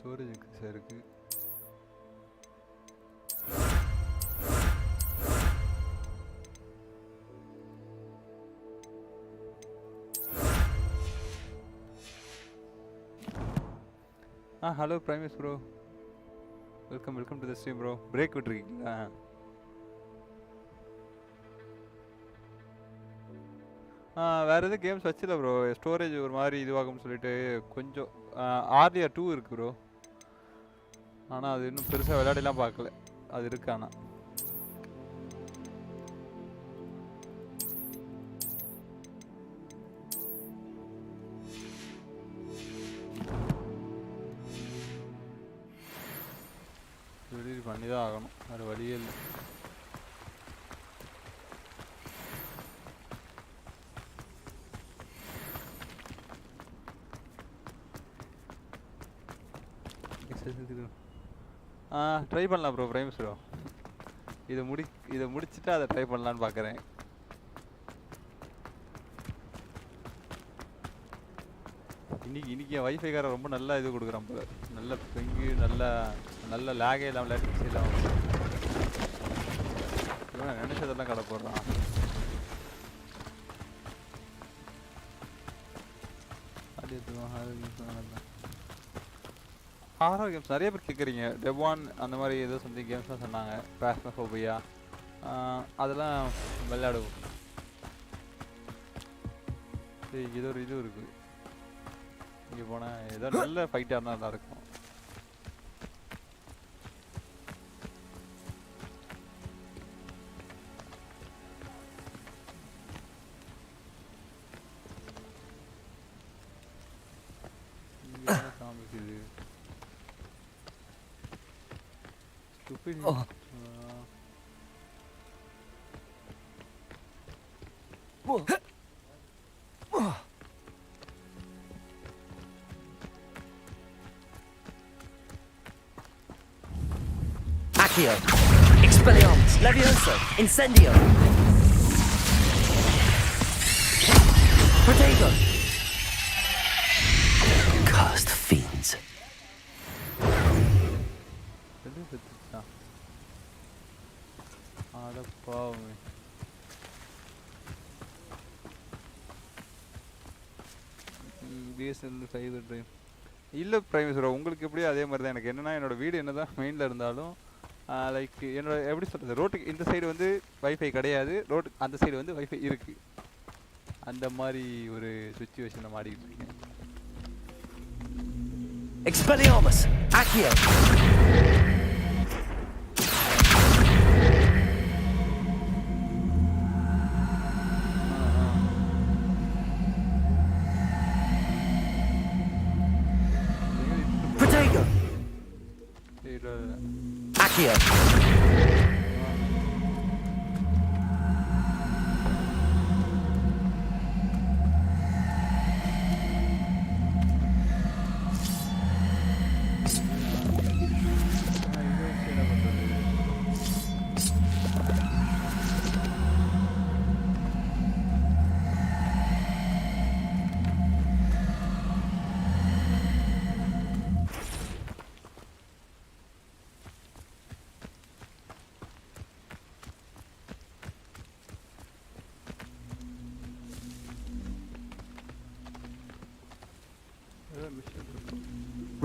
ஸ்டோரேஜ் இன்க்ரீஸ் ஆயிருக்கு. hello Primus bro. Welcome to the stream bro. Break விட்டுருக்கீங்களா? வேற எதுவும் கேம்ஸ் வச்சில ப்ரோ. ஸ்டோரேஜ் ஒரு மாதிரி இதுவாகும்னு சொல்லிட்டு கொஞ்சம் ஆர்டிஆர் 2 இருக்கு ப்ரோ. ஆனா அது இன்னும் பெருசா விளையாடலாம் பார்க்கல. அது இருக்கு ஆனா. டெலிவரி பண்ணி தான் ஆகணும். வேற வழியே இல்லை. ட்ரை பண்ணலாம் ப்ரோ. பிரைம்ஸ் ப்ரோ இதை முடிச்சுட்டு அதை ட்ரை பண்ணலான்னு பார்க்குறேன். இன்னைக்கு என் வைஃபைக்கார ரொம்ப நல்லா இது கொடுக்குறான் போல. நல்ல பெங்கு நல்ல லேகே இல்லாமல் லேட்டன்சி இல்லாமல் நினைச்சதெல்லாம் கடை போடுறான். ஹாரர் கேம்ஸ் நிறைய பேர் கேட்குறீங்க. டெவான் அந்த மாதிரி ஏதோ சம்திங் கேம்ஸ்லாம் சொன்னாங்க. பாஸ்மோஃபோபியா அதெல்லாம் விளையாடுவோம். இது ஒரு இது இருக்குது. இங்கே போனால் ஏதோ நல்ல ஃபைட்டாக இருந்தால் நல்லா இருக்கும். Accio, Expelliarmus, Levioso, Incendio, Protego. Cursed fiends. இல்லை பிரைமஸ் ப்ரோ, உங்களுக்கு எப்படி அதே மாதிரி தான். எனக்கு என்னென்னா என்னோடய வீடு என்ன தான் மெயினில் இருந்தாலும் லைக் என்னோட எப்படி சொல்கிறது, ரோட்டுக்கு இந்த சைடு வந்து வைஃபை கிடையாது, ரோட்டுக்கு அந்த சைடு வந்து வைஃபை இருக்குது. அந்த மாதிரி ஒரு சுச்சுவேஷனில் மாடிக்கிட்டு இருக்கேன். Expelliarmus, Accio. Protego. Accio.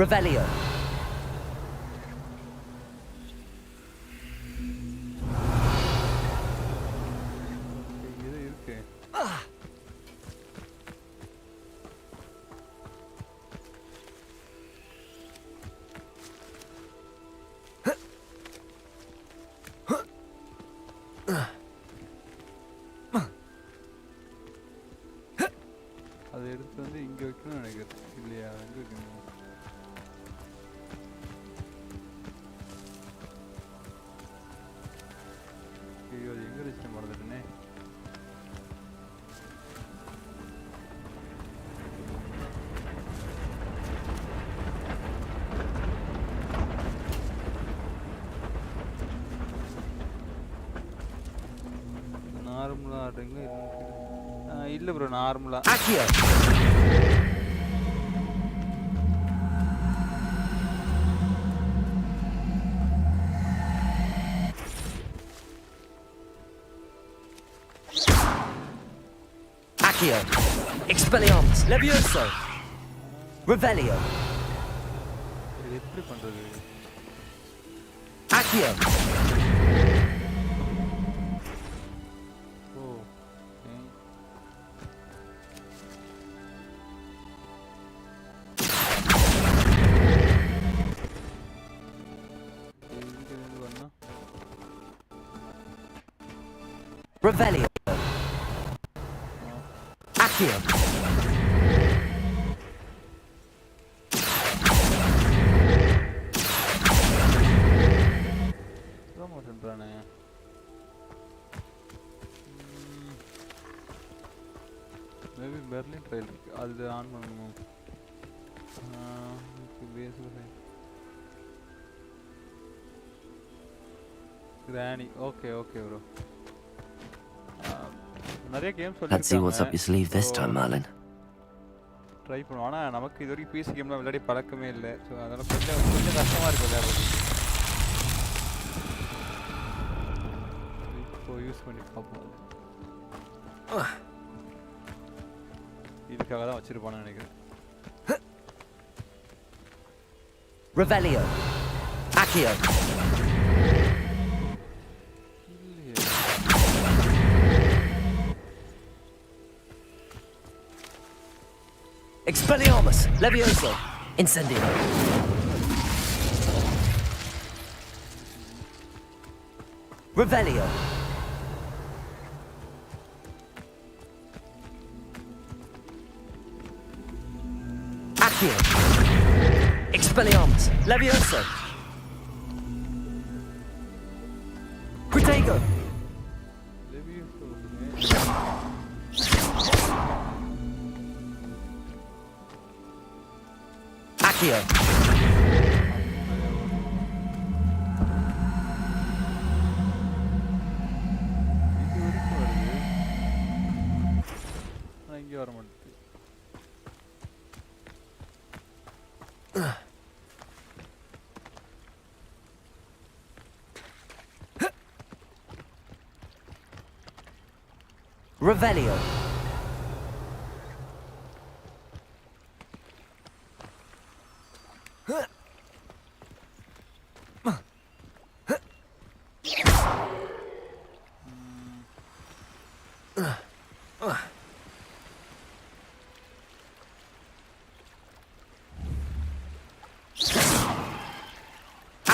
Revelio. அதை எடுத்து வந்து இங்கே வைக்கணும்னு நினைக்கிறேன். இல்லையா, எங்கே வைக்கணும்? ஐயோ, அது எங்கே வச்சு மறந்துட்டேனே. நார்மலாக ஆடுறீங்க இல்லை ப்ரோ, நார்மலாக Accio. Accio, Expelliarmus, Levioso, Revelio. எப்படி பண்றது? Accio. ஓ. Revelio. Accio. Maybe Berlin trail அது ஆன் பண்ணணுமா? Granny. Okay, bro. நிறைய கேம்ஸ் சொல்லிருக்காங்க. Let's see what's up your sleeve this time, Merlin. Try பண்ணுவோம். ஆனா நமக்கு இதுவரைக்கும் PC கேம்லாம் விளையாடி பழக்கமே இல்ல. சோ அதனால கொஞ்சம் கஷ்டமா இருக்கு விளையாடுறது. இப்போ யூஸ் பண்ணி பாப்போம். இதுக்காக தான் வச்சிருப்பானு நினைக்கிறேன். Revelio. Accio. Expelliarmus. Levioso. Incendio. Revelio. Accio. Expelliarmus. Levioso. Protego. Accio. இங்க வர மாட்டேங்குது. Revelio.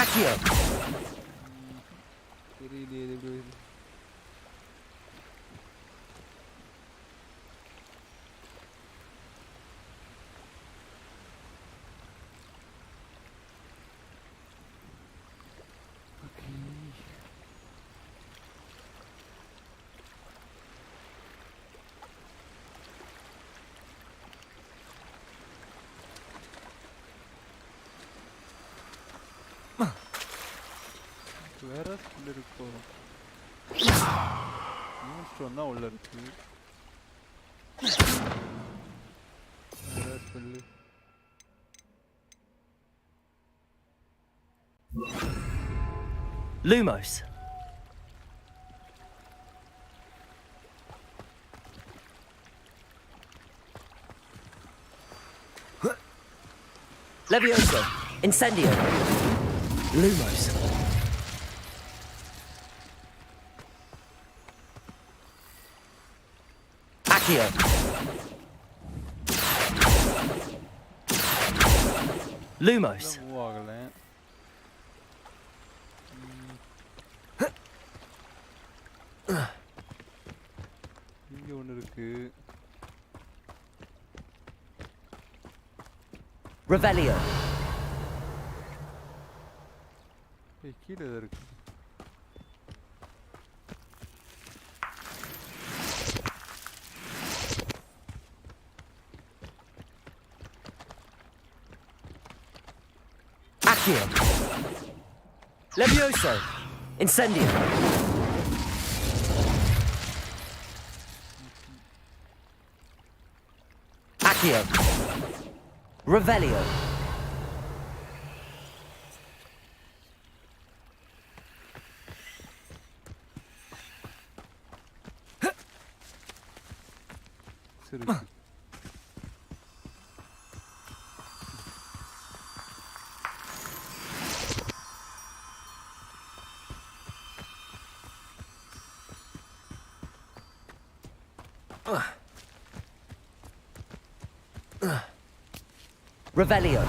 Accio. வேற ஸ்கில் இருக்கோ? மூன்ஸ்டோன் தான் உள்ள இருக்கு. வேற skill. Lumos. Levioso. Incendio. Lumos. Accio. Lumos. இங்க ஒன்னு இருக்கு. Revelio. கீழே இருக்கு. Accio. Levioso. Incendio. Accio. Revelio. Revelio.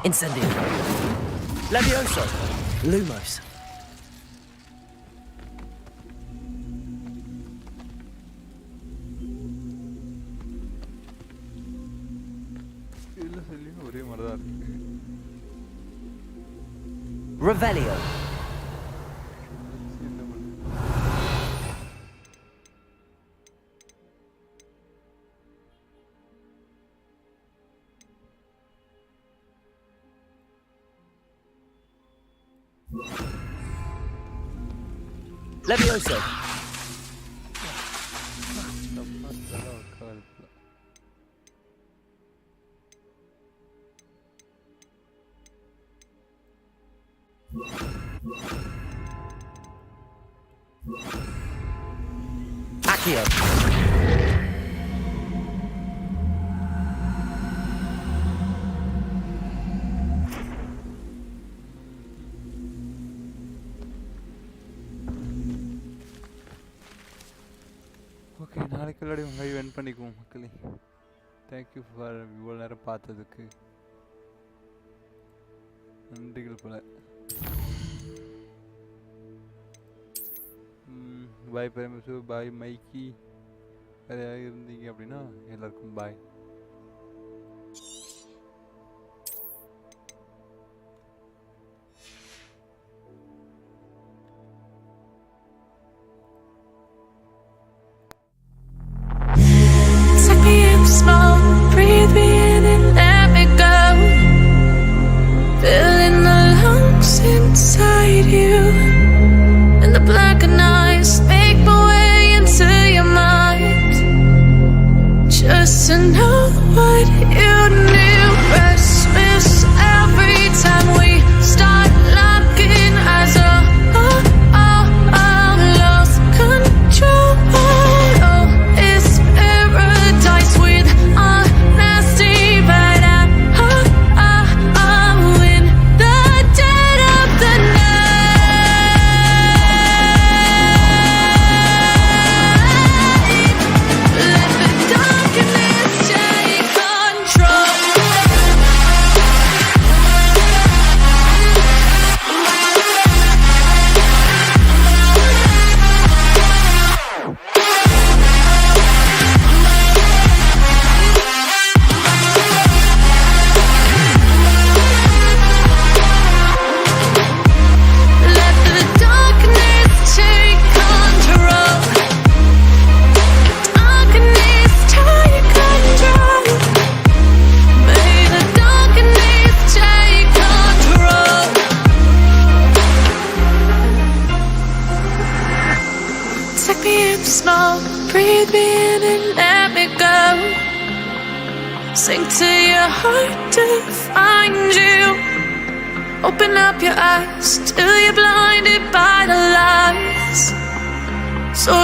Incendio. Levioso. Lumos. Revelio. Levioso. Accio. Okay, நாளைக்கு விளையாடி உங்கள் வென் பண்ணிக்குவோம் மக்களே. தேங்க்யூ ஃபார் இவ்வளோ நேரம் பார்த்ததுக்கு. நன்றிகள் போல. பாய் பிரேமசு, பாய் மைக்கி. வேறு யாராவது இருந்தீங்க அப்படின்னா எல்லாருக்கும் பாய். Small, breathe me in and let me go. Filling the lungs inside you. And the blackened eyes make my way into your mind. Just to know what you knew. Restless every time we start locking eyes. Lost control. Small, breathe me in and let me go. Sink to your heart to find you. Open up your eyes till you're blinded by the lies. So